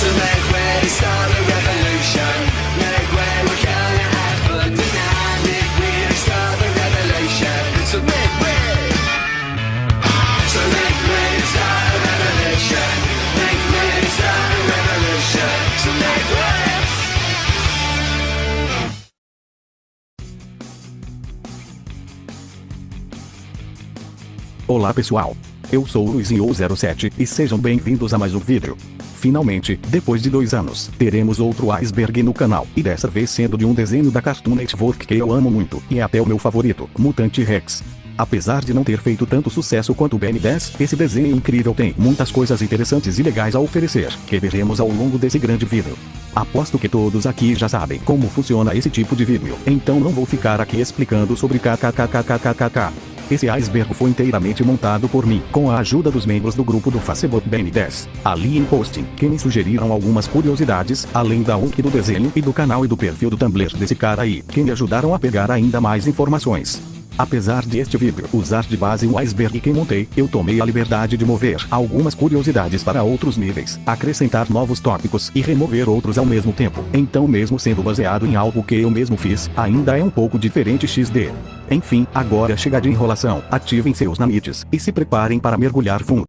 So make way to start a revolution. Make way, we're killing aerodynamic. We start the revolution. So make way. So make way to start a revolution. Make way to start a revolution. So make way. Olá pessoal, eu sou o Luizinho07 e sejam bem-vindos a mais um vídeo. Finalmente, depois de 2 anos, teremos outro iceberg no canal, e dessa vez sendo de um desenho da Cartoon Network que eu amo muito, e é até o meu favorito, Mutante Rex. Apesar de não ter feito tanto sucesso quanto o Ben 10, esse desenho incrível tem muitas coisas interessantes e legais a oferecer, que veremos ao longo desse grande vídeo. Aposto que todos aqui já sabem como funciona esse tipo de vídeo, então não vou ficar aqui explicando sobre kkkkkkkk. Esse iceberg foi inteiramente montado por mim, com a ajuda dos membros do grupo do Facebook Ben 10, ali em posting, que me sugeriram algumas curiosidades, além da wiki do desenho e do canal e do perfil do Tumblr desse cara aí, que me ajudaram a pegar ainda mais informações. Apesar de este vídeo usar de base um iceberg que montei, eu tomei a liberdade de mover algumas curiosidades para outros níveis, acrescentar novos tópicos e remover outros ao mesmo tempo. Então, mesmo sendo baseado em algo que eu mesmo fiz, ainda é um pouco diferente XD. Enfim, agora chega de enrolação, ativem seus nanites e se preparem para mergulhar fundo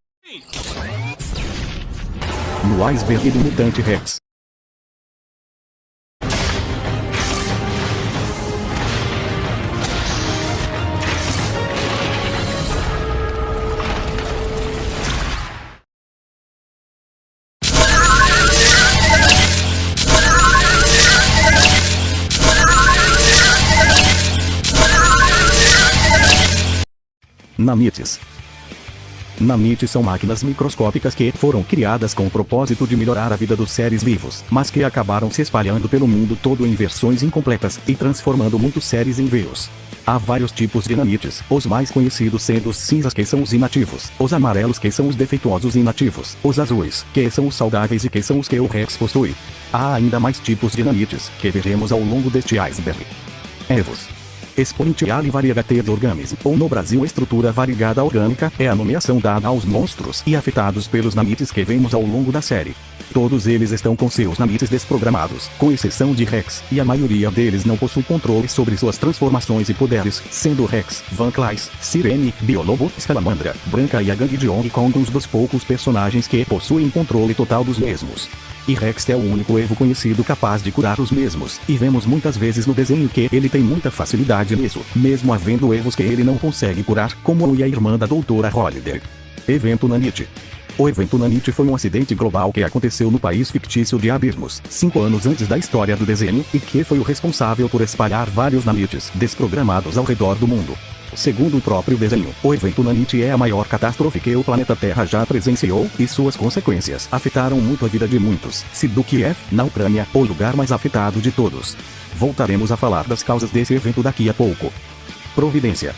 no iceberg do Mutante Rex. Nanites. Nanites são máquinas microscópicas que foram criadas com o propósito de melhorar a vida dos seres vivos, mas que acabaram se espalhando pelo mundo todo em versões incompletas e transformando muitos seres em vírus. Há vários tipos de nanites, os mais conhecidos sendo os cinzas, que são os inativos, os amarelos, que são os defeituosos inativos, os azuis, que são os saudáveis e que são os que o Rex possui. Há ainda mais tipos de nanites, que veremos ao longo deste iceberg. EVOS. Exponential Variegated Organism, ou no Brasil estrutura variegada orgânica, é a nomeação dada aos monstros e afetados pelos nanites que vemos ao longo da série. Todos eles estão com seus nanites desprogramados, com exceção de Rex, e a maioria deles não possui controle sobre suas transformações e poderes, sendo Rex, Van Clays, Sirene, Biolobo, Salamandra, Branca e a gangue de Hong Kong uns dos poucos personagens que possuem controle total dos mesmos. E Rex é o único Evo conhecido capaz de curar os mesmos, e vemos muitas vezes no desenho que ele tem muita facilidade nisso, mesmo havendo Evos que ele não consegue curar, como o e a irmã da Doutora Holiday. Evento Nanite. O evento Nanite foi um acidente global que aconteceu no país fictício de Abismos, 5 anos antes da história do desenho, e que foi o responsável por espalhar vários nanites desprogramados ao redor do mundo. Segundo o próprio desenho, o evento Nanite é a maior catástrofe que o planeta Terra já presenciou, e suas consequências afetaram muito a vida de muitos, sendo Kiev, na Ucrânia, o lugar mais afetado de todos. Voltaremos a falar das causas desse evento daqui a pouco. Providência.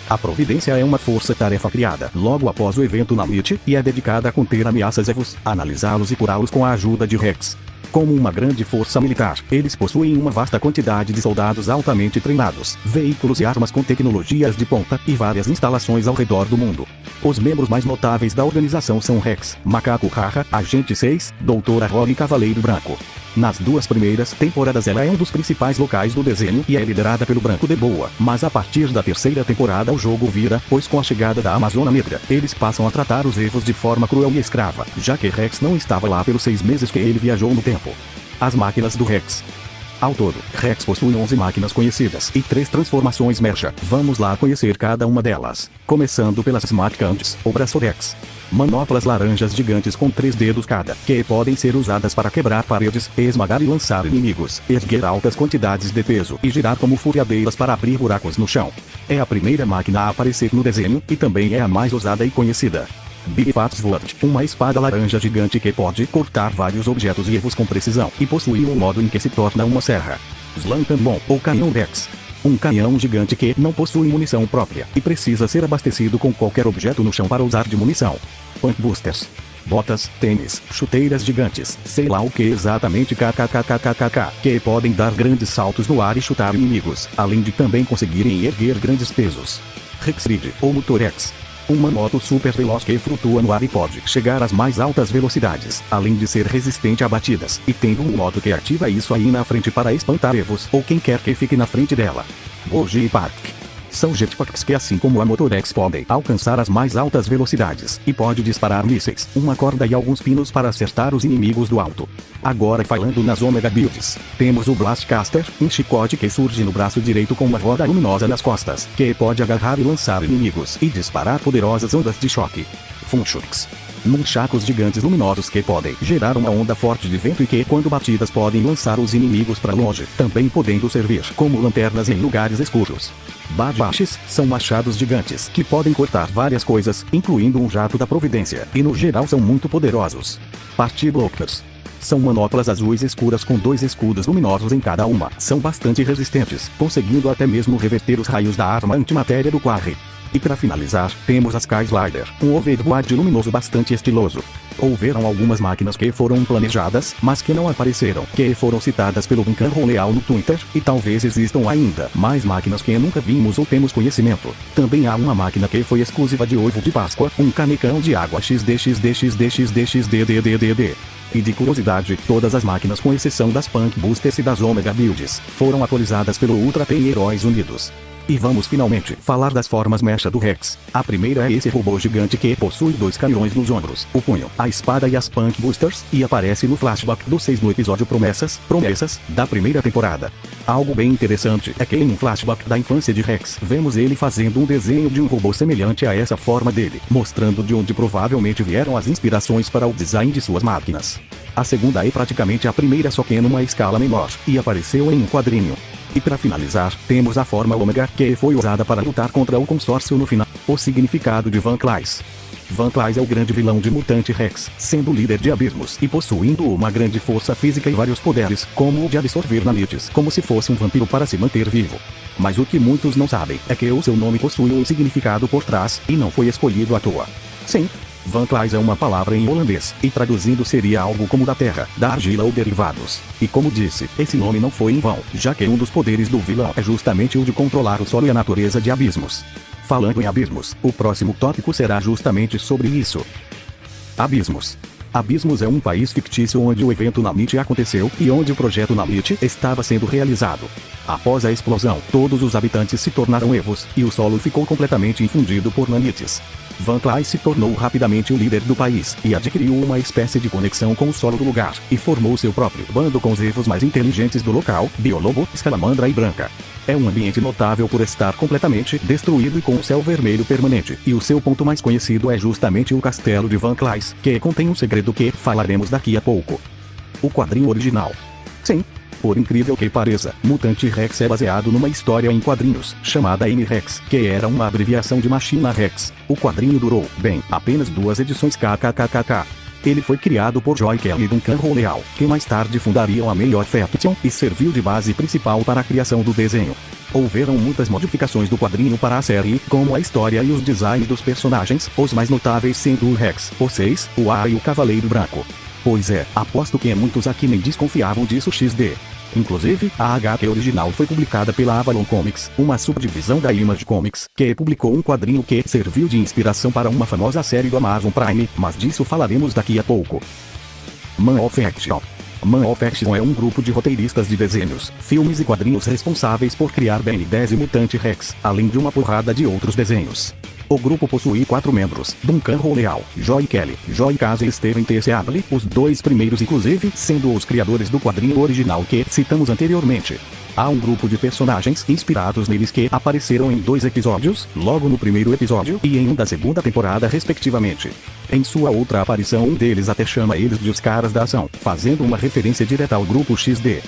A Providência é uma força-tarefa criada logo após o evento Nanite, e é dedicada a conter ameaças EVOS, analisá-los e curá-los com a ajuda de Rex. Como uma grande força militar, eles possuem uma vasta quantidade de soldados altamente treinados, veículos e armas com tecnologias de ponta, e várias instalações ao redor do mundo. Os membros mais notáveis da organização são Rex, Macaco Haha, Agente 6, Doutora Holly e Cavaleiro Branco. Nas 2 primeiras temporadas ela é um dos principais locais do desenho e é liderada pelo Branco de Boa, mas a partir da 3ª temporada o jogo vira, pois com a chegada da Amazona Negra, eles passam a tratar os Evos de forma cruel e escrava, já que Rex não estava lá pelos 6 meses que ele viajou no tempo. As máquinas do Rex. Ao todo, Rex possui 11 máquinas conhecidas e 3 transformações Mecha. Vamos lá conhecer cada uma delas, começando pelas Smart Candies, ou Braço Rex. Manoplas laranjas gigantes com 3 dedos cada, que podem ser usadas para quebrar paredes, esmagar e lançar inimigos, erguer altas quantidades de peso e girar como furiadeiras para abrir buracos no chão. É a primeira máquina a aparecer no desenho, e também é a mais usada e conhecida. Big Fat Sword, uma espada laranja gigante que pode cortar vários objetos vivos com precisão, e possui um modo em que se torna uma serra. Slam Cannon, ou Canhão Rex. Um canhão gigante que não possui munição própria, e precisa ser abastecido com qualquer objeto no chão para usar de munição. Punk Boosters. Botas, tênis, chuteiras gigantes, sei lá o que exatamente kkkkkk, que podem dar grandes saltos no ar e chutar inimigos, além de também conseguirem erguer grandes pesos. Rexrid, ou Motorex. uma moto super veloz que flutua no ar e pode chegar às mais altas velocidades, além de ser resistente a batidas, e tem um modo que ativa isso aí na frente para espantar evos ou quem quer que fique na frente dela. Boji Park. São jetpacks que, assim como a Motorex, podem alcançar as mais altas velocidades, e pode disparar mísseis, uma corda e alguns pinos para acertar os inimigos do alto. Agora falando nas Omega Builds, temos o Blastcaster, um chicote que surge no braço direito com uma roda luminosa nas costas, que pode agarrar e lançar inimigos e disparar poderosas ondas de choque. Funchuks. Nunchakus gigantes luminosos que podem gerar uma onda forte de vento e que, quando batidas, podem lançar os inimigos para longe, também podendo servir como lanternas em lugares escuros. Badbashis são machados gigantes que podem cortar várias coisas, incluindo um jato da providência, e no geral são muito poderosos. Party Blockers. São manoplas azuis escuras com 2 escudos luminosos em cada uma. São bastante resistentes, conseguindo até mesmo reverter os raios da arma antimatéria do Quarry. E para finalizar, temos a Sky Slider, um overboard luminoso bastante estiloso. Houveram algumas máquinas que foram planejadas, mas que não apareceram, que foram citadas pelo Duncan Leal no Twitter, e talvez existam ainda mais máquinas que nunca vimos ou temos conhecimento. Também há uma máquina que foi exclusiva de ovo de Páscoa, um canecão de água XD. E de curiosidade, todas as máquinas com exceção das Punk Boosters e das Omega Builds, foram atualizadas pelo Ultra P e Heróis Unidos. E vamos finalmente falar das formas mecha do Rex. A primeira é esse robô gigante que possui 2 canhões nos ombros, o punho, a espada e as Punk Boosters, e aparece no flashback do 6 no episódio Promessas, da primeira temporada. Algo bem interessante é que em um flashback da infância de Rex, vemos ele fazendo um desenho de um robô semelhante a essa forma dele, mostrando de onde provavelmente vieram as inspirações para o design de suas máquinas. A segunda é praticamente a primeira, só que numa escala menor, e apareceu em um quadrinho. E para finalizar, temos a forma Ômega, que foi usada para lutar contra o consórcio no final. O significado de Van Clays. Van Clays é o grande vilão de Mutante Rex, sendo líder de abismos e possuindo uma grande força física e vários poderes, como o de absorver nanites, como se fosse um vampiro para se manter vivo. Mas o que muitos não sabem é que o seu nome possui um significado por trás, e não foi escolhido à toa. Sim, Van Clays é uma palavra em holandês, e traduzindo seria algo como da terra, da argila ou derivados. E como disse, esse nome não foi em vão, já que um dos poderes do vilão é justamente o de controlar o solo e a natureza de abismos. Falando em abismos, o próximo tópico será justamente sobre isso. Abismos. Abismos é um país fictício onde o evento Namit aconteceu e onde o projeto Namit estava sendo realizado. Após a explosão, todos os habitantes se tornaram evos, e o solo ficou completamente infundido por nanites. Van Clays se tornou rapidamente o líder do país, e adquiriu uma espécie de conexão com o solo do lugar, e formou seu próprio bando com os evos mais inteligentes do local, Biolobo, Escalamandra e Branca. É um ambiente notável por estar completamente destruído e com o céu vermelho permanente, e o seu ponto mais conhecido é justamente o castelo de Van Clays, que contém um segredo que falaremos daqui a pouco. O quadrinho original. Sim. Por incrível que pareça, Mutante Rex é baseado numa história em quadrinhos, chamada M-Rex, que era uma abreviação de Machina Rex. O quadrinho durou, bem, apenas 2 edições kkkk. Ele foi criado por Joy Kelly e Duncan Leal, que mais tarde fundariam a Major Fiction, e serviu de base principal para a criação do desenho. Houveram muitas modificações do quadrinho para a série, como a história e os designs dos personagens, os mais notáveis sendo o Rex, o 6, o A e o Cavaleiro Branco. Pois é, aposto que muitos aqui nem desconfiavam disso XD. Inclusive, a HQ original foi publicada pela Avalon Comics, uma subdivisão da Image Comics, que publicou um quadrinho que serviu de inspiração para uma famosa série do Amazon Prime, mas disso falaremos daqui a pouco. Man of Action. Man of Action é um grupo de roteiristas de desenhos, filmes e quadrinhos responsáveis por criar Ben 10 e Mutante Rex, além de uma porrada de outros desenhos. O grupo possui 4 membros, Duncan Leal, Joy Kelly, Joy Case e Steven T. Seabley, os 2 primeiros inclusive sendo os criadores do quadrinho original que citamos anteriormente. Há um grupo de personagens inspirados neles que apareceram em 2 episódios, logo no primeiro episódio e em um da segunda temporada respectivamente. Em sua outra aparição um deles até chama eles de os caras da ação, fazendo uma referência direta ao grupo XD.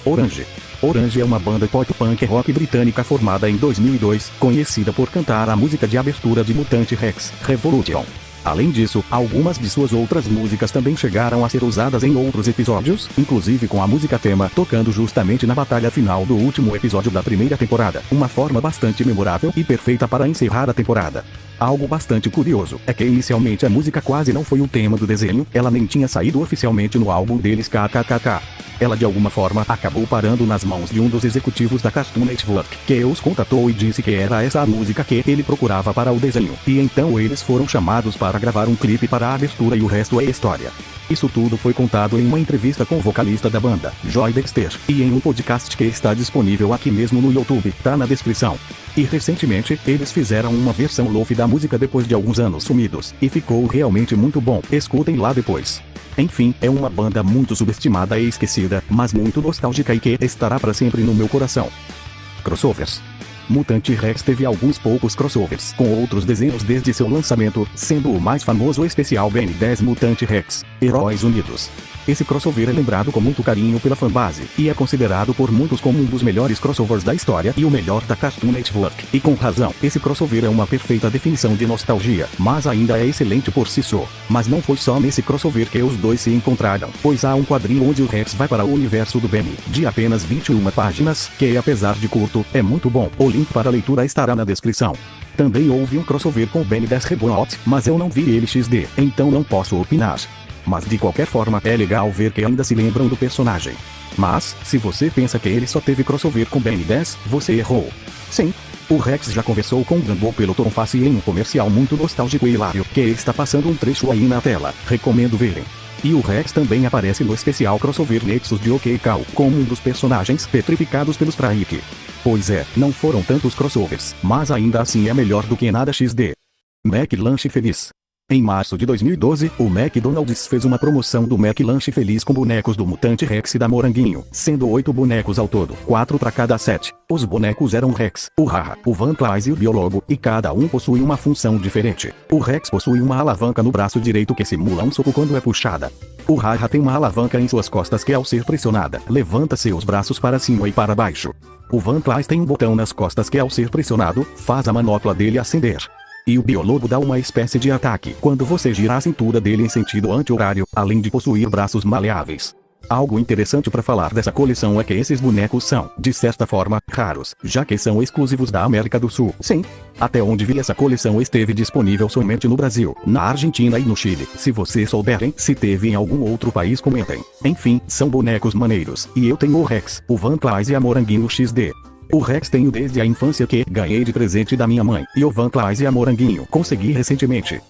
Orange. Orange é uma banda pop-punk rock britânica formada em 2002, conhecida por cantar a música de abertura de Mutante Rex, Revolution. Além disso, algumas de suas outras músicas também chegaram a ser usadas em outros episódios, inclusive com a música tema tocando justamente na batalha final do último episódio da primeira temporada, uma forma bastante memorável e perfeita para encerrar a temporada. Algo bastante curioso é que inicialmente a música quase não foi o tema do desenho, ela nem tinha saído oficialmente no álbum deles kkkk. ela de alguma forma acabou parando nas mãos de um dos executivos da Cartoon Network, que os contatou e disse que era essa a música que ele procurava para o desenho. E então eles foram chamados para gravar um clipe para a abertura e o resto é história. Isso tudo foi contado em uma entrevista com o vocalista da banda, Joy Dexter, e em um podcast que está disponível aqui mesmo no YouTube, tá na descrição. E recentemente, eles fizeram uma versão lofi da música depois de alguns anos sumidos, e ficou realmente muito bom, escutem lá depois. Enfim, é uma banda muito subestimada e esquecida, mas muito nostálgica e que estará para sempre no meu coração. Crossovers. Mutante Rex teve alguns poucos crossovers com outros desenhos desde seu lançamento, sendo o mais famoso o especial Ben 10 Mutante Rex, Heróis Unidos. Esse crossover é lembrado com muito carinho pela fanbase, e é considerado por muitos como um dos melhores crossovers da história e o melhor da Cartoon Network. E com razão, esse crossover é uma perfeita definição de nostalgia, mas ainda é excelente por si só. Mas não foi só nesse crossover que os dois se encontraram, pois há um quadrinho onde o Rex vai para o universo do Benny, de apenas 21 páginas, que apesar de curto, é muito bom. O link para a leitura estará na descrição. Também houve um crossover com o Ben 10 Reboot, mas eu não vi ele XD, então não posso opinar. Mas de qualquer forma é legal ver que ainda se lembram do personagem. Mas, se você pensa que ele só teve crossover com Ben 10, você errou. Sim, o Rex já conversou com o Gumball pelo Tom Face em um comercial muito nostálgico e hilário, que está passando um trecho aí na tela, recomendo verem. E o Rex também aparece no especial crossover Nexus de OK Cow, como um dos personagens petrificados pelos Traik. Pois é, não foram tantos crossovers, mas ainda assim é melhor do que nada XD. McLanche Feliz. Em março de 2012, o McDonald's fez uma promoção do McLanche Feliz com bonecos do Mutante Rex e da Moranguinho, sendo 8 bonecos ao todo, 4 para cada set. Os bonecos eram o Rex, o Haha, o Van Clays e o Biologo, e cada um possui uma função diferente. O Rex possui uma alavanca no braço direito que simula um soco quando é puxada. O Haha tem uma alavanca em suas costas que ao ser pressionada, levanta seus braços para cima e para baixo. O Van Clays tem um botão nas costas que ao ser pressionado, faz a manopla dele acender. E o Biologo dá uma espécie de ataque quando você gira a cintura dele em sentido anti-horário, além de possuir braços maleáveis. Algo interessante para falar dessa coleção é que esses bonecos são, de certa forma, raros, já que são exclusivos da América do Sul. Sim, até onde vi essa coleção esteve disponível somente no Brasil, na Argentina e no Chile. Se vocês souberem se teve em algum outro país, comentem. Enfim, são bonecos maneiros, e eu tenho o Rex, o Van Clays e a Moranguinho XD. O Rex tenho desde a infância que ganhei de presente da minha mãe, e o Van Clays e a Moranguinho consegui recentemente.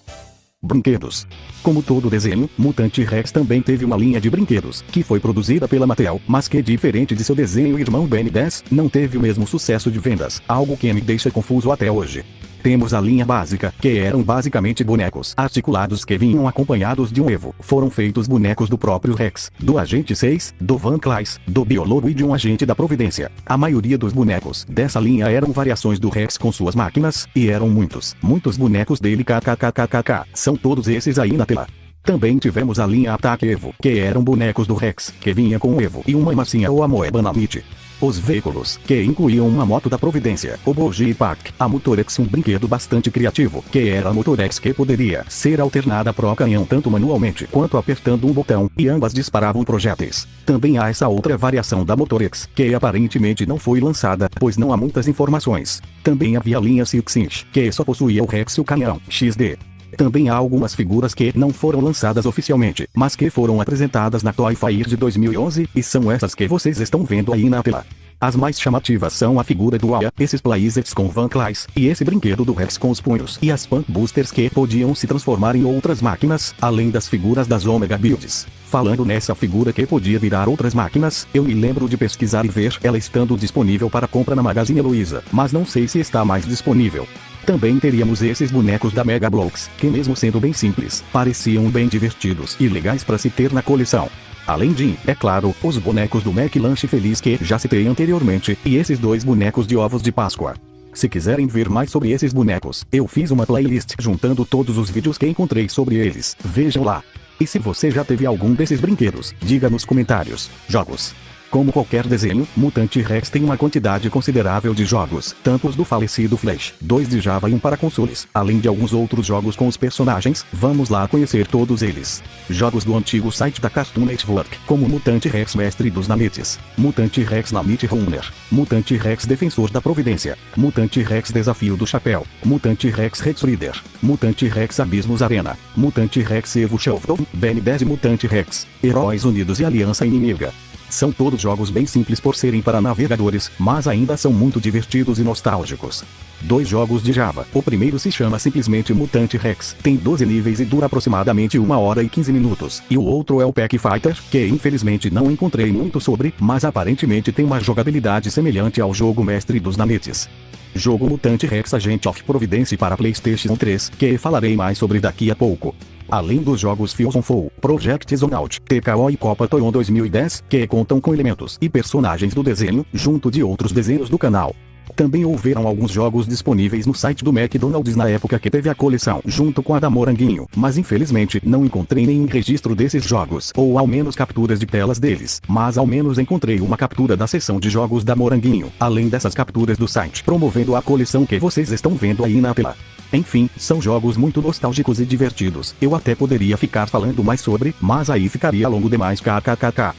Brinquedos. Como todo desenho, Mutante Rex também teve uma linha de brinquedos, que foi produzida pela Mattel, mas que diferente de seu desenho irmão Ben 10, não teve o mesmo sucesso de vendas, algo que me deixa confuso até hoje. Temos a linha básica, que eram basicamente bonecos articulados que vinham acompanhados de um Evo. Foram feitos bonecos do próprio Rex, do Agente 6, do Van Clays, do Biologo e de um agente da Providência. A maioria dos bonecos dessa linha eram variações do Rex com suas máquinas, e eram muitos bonecos dele kkkkkk. São todos esses aí na tela. Também tivemos a linha Ataque Evo, que eram bonecos do Rex, que vinha com o Evo e uma massinha ou amoeba na MIT. Os veículos, que incluíam uma moto da Providência, o Bogie Pack, a Motorex, um brinquedo bastante criativo, que era a Motorex que poderia ser alternada pro canhão tanto manualmente quanto apertando um botão, e ambas disparavam projéteis. Também há essa outra variação da Motorex, que aparentemente não foi lançada, pois não há muitas informações. Também havia a linha Silk Cinch, que só possuía o Rex e o canhão, XD. Também há algumas figuras que não foram lançadas oficialmente, mas que foram apresentadas na Toy Fair de 2011, e são essas que vocês estão vendo aí na tela. As mais chamativas são a figura do Aya, esses playsets com Van Clays, e esse brinquedo do Rex com os punhos, e as Punk Boosters que podiam se transformar em outras máquinas, além das figuras das Omega Builds. Falando nessa figura que podia virar outras máquinas, eu me lembro de pesquisar e ver ela estando disponível para compra na Magazine Luiza, mas não sei se está mais disponível. Também teríamos esses bonecos da Mega Bloks, que mesmo sendo bem simples, pareciam bem divertidos e legais para se ter na coleção. Além de, é claro, os bonecos do McLanche Feliz que já citei anteriormente, e esses dois bonecos de ovos de Páscoa. Se quiserem ver mais sobre esses bonecos, eu fiz uma playlist juntando todos os vídeos que encontrei sobre eles, vejam lá. E se você já teve algum desses brinquedos, diga nos comentários. Jogos. Como qualquer desenho, Mutante Rex tem uma quantidade considerável de jogos, tanto os do falecido Flash, 2 de Java e 1 para consoles, além de alguns outros jogos com os personagens. Vamos lá conhecer todos eles. Jogos do antigo site da Cartoon Network, como Mutante Rex Mestre dos Nametes, Mutante Rex Namite Runner, Mutante Rex Defensor da Providência, Mutante Rex Desafio do Chapéu, Mutante Rex Rex Reader, Mutante Rex Abismos Arena, Mutante Rex Evo Shuffle, Ben 10 e Mutante Rex, Heróis Unidos e Aliança Inimiga. São todos jogos bem simples por serem para navegadores, mas ainda são muito divertidos e nostálgicos. 2 jogos de Java. O primeiro se chama simplesmente Mutant Rex, tem 12 níveis e dura aproximadamente 1 hora e 15 minutos. E o outro é o Pack Fighter, que infelizmente não encontrei muito sobre, mas aparentemente tem uma jogabilidade semelhante ao jogo mestre dos nametes. Jogo Mutant Rex Agent of Providence para PlayStation 3, que falarei mais sobre daqui a pouco. Além dos jogos Fusion Fall, Project Zonout, TKO e Copa Toyon 2010, que contam com elementos e personagens do desenho, junto de outros desenhos do canal. Também houveram alguns jogos disponíveis no site do McDonald's na época que teve a coleção, junto com a da Moranguinho, mas infelizmente não encontrei nenhum registro desses jogos, ou ao menos capturas de telas deles, mas ao menos encontrei uma captura da seção de jogos da Moranguinho, além dessas capturas do site, promovendo a coleção que vocês estão vendo aí na tela. Enfim, são jogos muito nostálgicos e divertidos. Eu até poderia ficar falando mais sobre, mas aí ficaria longo demais. KKKK.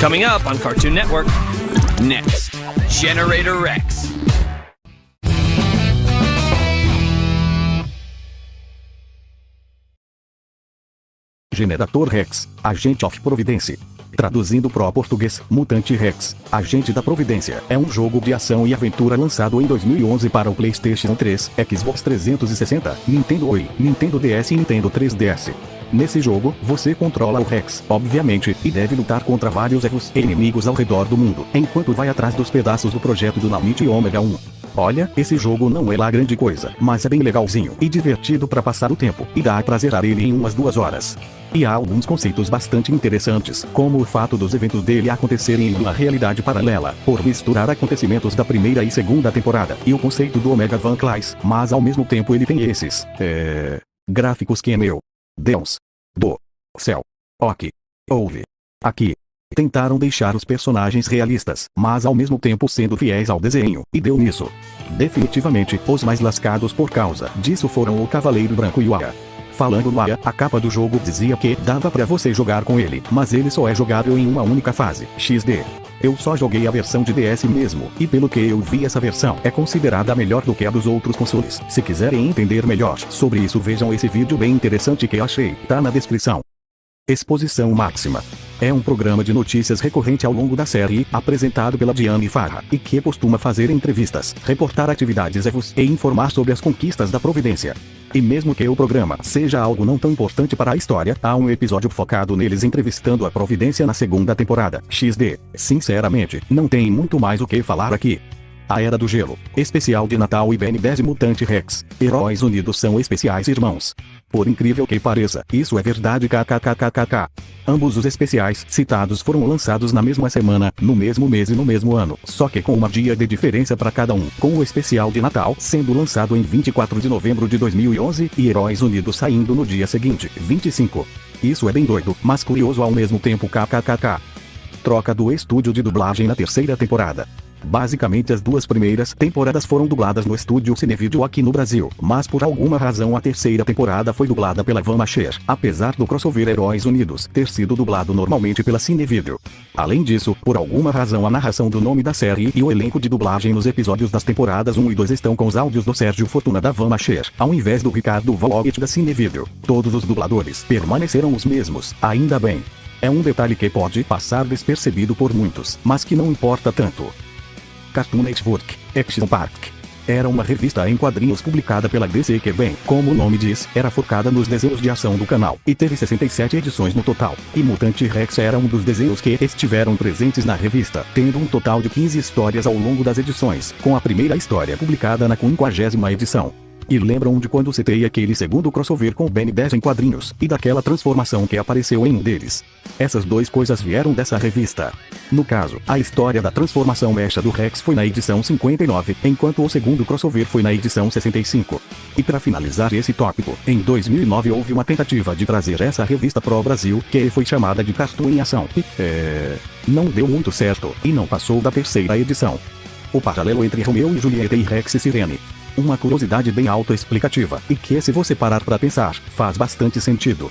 Coming up on Cartoon Network. Next, Generator Rex. Generator Rex, Agent of Providence. Traduzindo para o português, Mutant Rex, Agente da Providência, é um jogo de ação e aventura lançado em 2011 para o PlayStation 3, Xbox 360, Nintendo Wii, Nintendo DS e Nintendo 3DS. Nesse jogo, você controla o Rex, obviamente, e deve lutar contra vários erros e inimigos ao redor do mundo, enquanto vai atrás dos pedaços do projeto do Namite Omega 1. Olha, esse jogo não é lá grande coisa, mas é bem legalzinho e divertido para passar o tempo, e dá pra zerar ele em umas 2 horas. E há alguns conceitos bastante interessantes, como o fato dos eventos dele acontecerem em uma realidade paralela, por misturar acontecimentos da primeira e segunda temporada, e o conceito do Omega Van Class, mas ao mesmo tempo ele tem esses, gráficos que meu Deus do céu. Ok. Ouve. Aqui. Tentaram deixar os personagens realistas, mas ao mesmo tempo sendo fiéis ao desenho, e deu nisso. Definitivamente, os mais lascados por causa disso foram o Cavaleiro Branco e o Aya. Falando no Aya, a capa do jogo dizia que dava pra você jogar com ele, mas ele só é jogável em uma única fase, XD. Eu só joguei a versão de DS mesmo, e pelo que eu vi essa versão é considerada melhor do que a dos outros consoles. Se quiserem entender melhor sobre isso, vejam esse vídeo bem interessante que achei, tá na descrição. Exposição Máxima. É um programa de notícias recorrente ao longo da série, apresentado pela Diane Farra, e que costuma fazer entrevistas, reportar atividades e informar sobre as conquistas da Providência. E mesmo que o programa seja algo não tão importante para a história, há um episódio focado neles entrevistando a Providência na segunda temporada, XD. Sinceramente, não tem muito mais o que falar aqui. A Era do Gelo, especial de Natal e Ben 10 Mutant Rex, Heróis Unidos são especiais irmãos. Por incrível que pareça, isso é verdade. KKKKK. Ambos os especiais citados foram lançados na mesma semana, no mesmo mês e no mesmo ano, só que com uma dia de diferença para cada um, com o especial de Natal sendo lançado em 24 de novembro de 2011 e Heróis Unidos saindo no dia seguinte, 25. Isso é bem doido, mas curioso ao mesmo tempo. KKKK. Troca do estúdio de dublagem na terceira temporada. Basicamente as 2 primeiras temporadas foram dubladas no estúdio Cinevideo aqui no Brasil, mas por alguma razão a terceira temporada foi dublada pela Vamacher, apesar do crossover Heróis Unidos ter sido dublado normalmente pela Cinevideo. Além disso, por alguma razão a narração do nome da série e o elenco de dublagem nos episódios das temporadas 1 e 2 estão com os áudios do Sérgio Fortuna da Vamacher, ao invés do Ricardo Vogt da Cinevideo. Todos os dubladores permaneceram os mesmos, ainda bem. É um detalhe que pode passar despercebido por muitos, mas que não importa tanto. Cartoon Network, Action Park. Era uma revista em quadrinhos publicada pela DC que, bem, como o nome diz, era focada nos desenhos de ação do canal, e teve 67 edições no total. E Mutant Rex era um dos desenhos que estiveram presentes na revista, tendo um total de 15 histórias ao longo das edições, com a primeira história publicada na 50ª edição. E lembram de quando citei aquele segundo crossover com o Ben 10 em quadrinhos, e daquela transformação que apareceu em um deles? Essas 2 coisas vieram dessa revista. No caso, a história da transformação mecha do Rex foi na edição 59, enquanto o segundo crossover foi na edição 65. E para finalizar esse tópico, em 2009 houve uma tentativa de trazer essa revista pro Brasil, que foi chamada de Cartoon em Ação. Não deu muito certo, e não passou da terceira edição. O paralelo entre Romeu e Julieta e Rex e Sirene. Uma curiosidade bem autoexplicativa, e que se você parar para pensar, faz bastante sentido.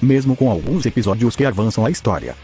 mesmo com alguns episódios que avançam a história.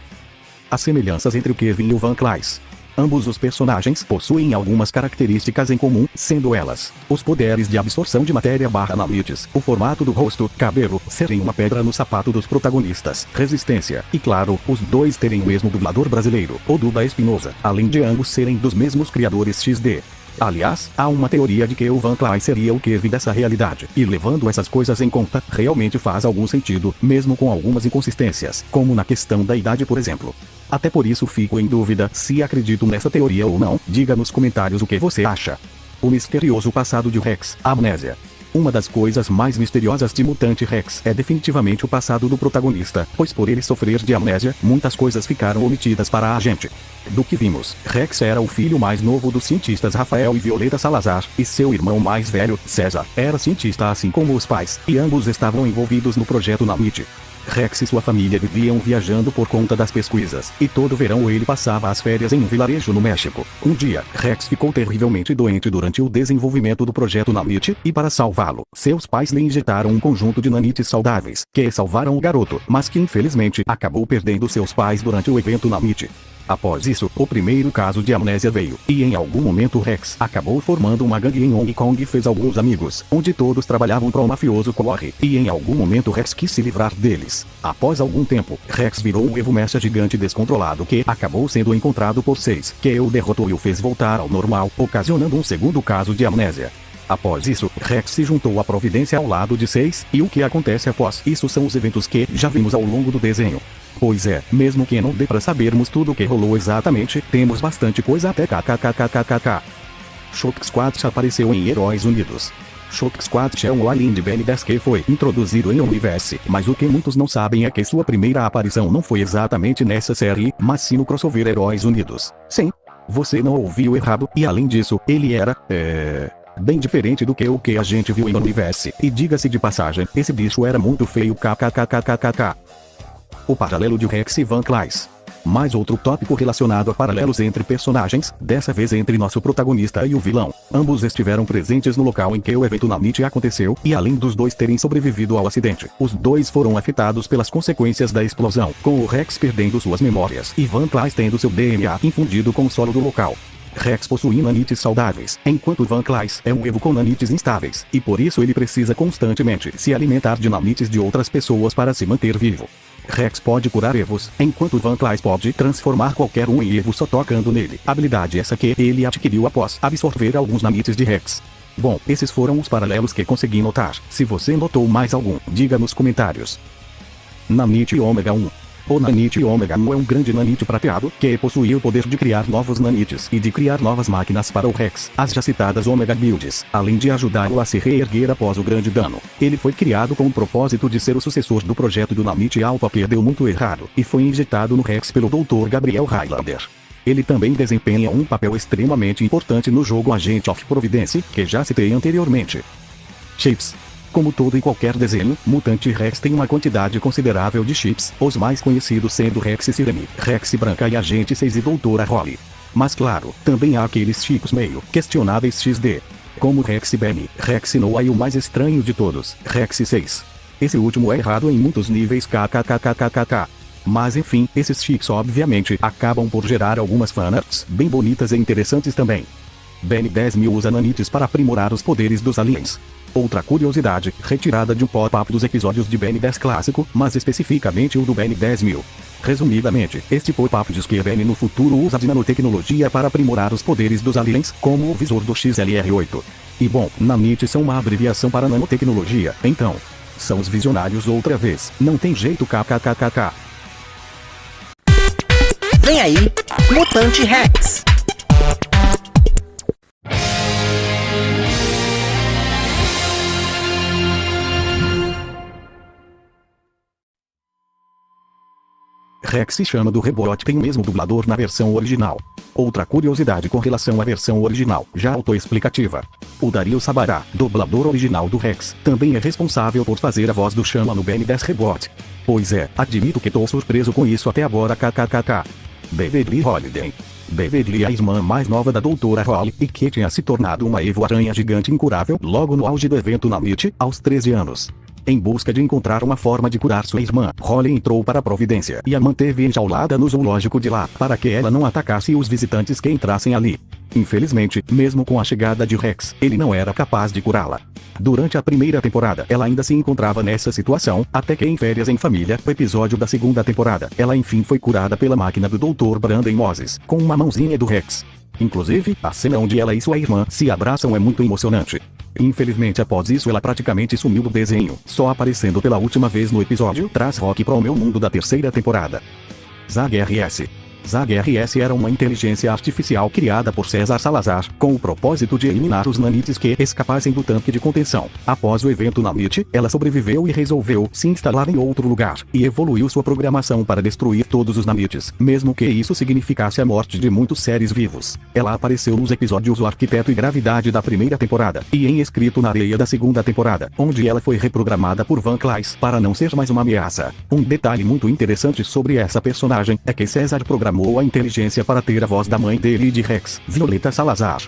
As semelhanças entre o Kevin e o Van Cleef. Ambos os personagens possuem algumas características em comum, sendo elas: os poderes de absorção de matéria/nanites, o formato do rosto, cabelo, serem uma pedra no sapato dos protagonistas, resistência, e claro, os dois terem o mesmo dublador brasileiro, o Duda Espinosa, além de ambos serem dos mesmos criadores XD. Aliás, há uma teoria de que o Van Cleef seria o Kevin dessa realidade, e levando essas coisas em conta, realmente faz algum sentido, mesmo com algumas inconsistências, como na questão da idade por exemplo. Até por isso fico em dúvida se acredito nessa teoria ou não, diga nos comentários o que você acha. O misterioso passado de Rex, amnésia. Uma das coisas mais misteriosas de Mutante Rex é definitivamente o passado do protagonista, pois por ele sofrer de amnésia, muitas coisas ficaram omitidas para a gente. Do que vimos, Rex era o filho mais novo dos cientistas Rafael e Violeta Salazar, e seu irmão mais velho, César, era cientista assim como os pais, e ambos estavam envolvidos no projeto Namite. Rex e sua família viviam viajando por conta das pesquisas, e todo verão ele passava as férias em um vilarejo no México. Um dia, Rex ficou terrivelmente doente durante o desenvolvimento do projeto Namite, e para salvá-lo, seus pais lhe injetaram um conjunto de nanites saudáveis, que salvaram o garoto, mas que infelizmente acabou perdendo seus pais durante o evento Namite. Após isso, o primeiro caso de amnésia veio, e em algum momento Rex acabou formando uma gangue em Hong Kong e fez alguns amigos, onde todos trabalhavam para o mafioso Corre, e em algum momento Rex quis se livrar deles. Após algum tempo, Rex virou um Evo Mecha gigante descontrolado que acabou sendo encontrado por 6, que o derrotou e o fez voltar ao normal, ocasionando um segundo caso de amnésia. Após isso, Rex se juntou à Providência ao lado de 6, e o que acontece após isso são os eventos que já vimos ao longo do desenho. Pois é, mesmo que não dê pra sabermos tudo o que rolou exatamente, temos bastante coisa até kkkkkk. Shock Squad apareceu em Heróis Unidos. Shock Squad é um alien de Ben 10 que foi introduzido em Universe, mas o que muitos não sabem é que sua primeira aparição não foi exatamente nessa série, mas sim no crossover Heróis Unidos. Sim, você não ouviu errado, e além disso, ele era, bem diferente do que a gente viu em Universe, e diga-se de passagem, esse bicho era muito feio kkkkkk. O paralelo de Rex e Van Clays. Mais outro tópico relacionado a paralelos entre personagens, dessa vez entre nosso protagonista e o vilão. Ambos estiveram presentes no local em que o evento Namite aconteceu, e além dos dois terem sobrevivido ao acidente, os dois foram afetados pelas consequências da explosão, com o Rex perdendo suas memórias e Van Clays tendo seu DNA infundido com o solo do local. Rex possui nanites saudáveis, enquanto Van Clays é um Evo com nanites instáveis, e por isso ele precisa constantemente se alimentar de nanites de outras pessoas para se manter vivo. Rex pode curar Evos, enquanto Van Clays pode transformar qualquer um em Evo só tocando nele. Habilidade essa que ele adquiriu após absorver alguns nanites de Rex. Bom, esses foram os paralelos que consegui notar. Se você notou mais algum, diga nos comentários. Nanite Ômega 1. O Nanite Ômega 1 é um grande nanite prateado, que possui o poder de criar novos nanites e de criar novas máquinas para o Rex, as já citadas Omega Builds, além de ajudá-lo a se reerguer após o grande dano. Ele foi criado com o propósito de ser o sucessor do projeto do Namite Alpha que deu muito errado, e foi injetado no Rex pelo Dr. Gabriel Highlander. Ele também desempenha um papel extremamente importante no jogo Agent of Providence, que já citei anteriormente. Chips. Como todo e qualquer desenho, Mutante Rex tem uma quantidade considerável de chips, os mais conhecidos sendo Rex Sirene, Rex Branca e Agente 6 e Doutora Holly. Mas claro, também há aqueles chips meio questionáveis XD, como Rex Benny, Rex Noah e o mais estranho de todos, Rex 6. Esse último é errado em muitos níveis kkkkkk. Mas enfim, esses chips obviamente acabam por gerar algumas fanarts bem bonitas e interessantes também. Ben 10.000 usa nanites para aprimorar os poderes dos aliens. Outra curiosidade, retirada de um pop-up dos episódios de Ben 10 clássico, mas especificamente o do Ben 10.000. Resumidamente, este pop-up diz que Ben no futuro usa de nanotecnologia para aprimorar os poderes dos aliens, como o visor do XLR-8. E bom, nanites são uma abreviação para nanotecnologia, então. São os visionários outra vez, não tem jeito kkkk. Vem aí, Mutante Rex. Rex se chama do Rebot tem o mesmo dublador na versão original. Outra curiosidade com relação à versão original, já autoexplicativa. O Dario Sabará, dublador original do Rex, também é responsável por fazer a voz do Chama no Ben 10 Rebot. Pois é, admito que tô surpreso com isso até agora kkkk. Beverly Holiday. Beverly é a irmã mais nova da Doutora Holly, e que tinha se tornado uma Evo-aranha gigante incurável logo no auge do evento Namite, aos 13 anos. Em busca de encontrar uma forma de curar sua irmã, Holly entrou para a Providência e a manteve enjaulada no zoológico de lá, para que ela não atacasse os visitantes que entrassem ali. Infelizmente, mesmo com a chegada de Rex, ele não era capaz de curá-la. Durante a primeira temporada, ela ainda se encontrava nessa situação, até que em Férias em Família, o episódio da segunda temporada, ela enfim foi curada pela máquina do Dr. Brandon Moses, com uma mãozinha do Rex. Inclusive, a cena onde ela e sua irmã se abraçam é muito emocionante. Infelizmente após isso ela praticamente sumiu do desenho, só aparecendo pela última vez no episódio Traz Rock para o Meu Mundo da terceira temporada. Zag RS. ZAG-RS era uma inteligência artificial criada por César Salazar, com o propósito de eliminar os nanites que escapassem do tanque de contenção. Após o evento Nanite, ela sobreviveu e resolveu se instalar em outro lugar, e evoluiu sua programação para destruir todos os nanites, mesmo que isso significasse a morte de muitos seres vivos. Ela apareceu nos episódios O Arquiteto e Gravidade da primeira temporada, e em Escrito na Areia da segunda temporada, onde ela foi reprogramada por Van Clays para não ser mais uma ameaça. Um detalhe muito interessante sobre essa personagem é que César programou a inteligência para ter a voz da mãe dele e de Rex, Violeta Salazar.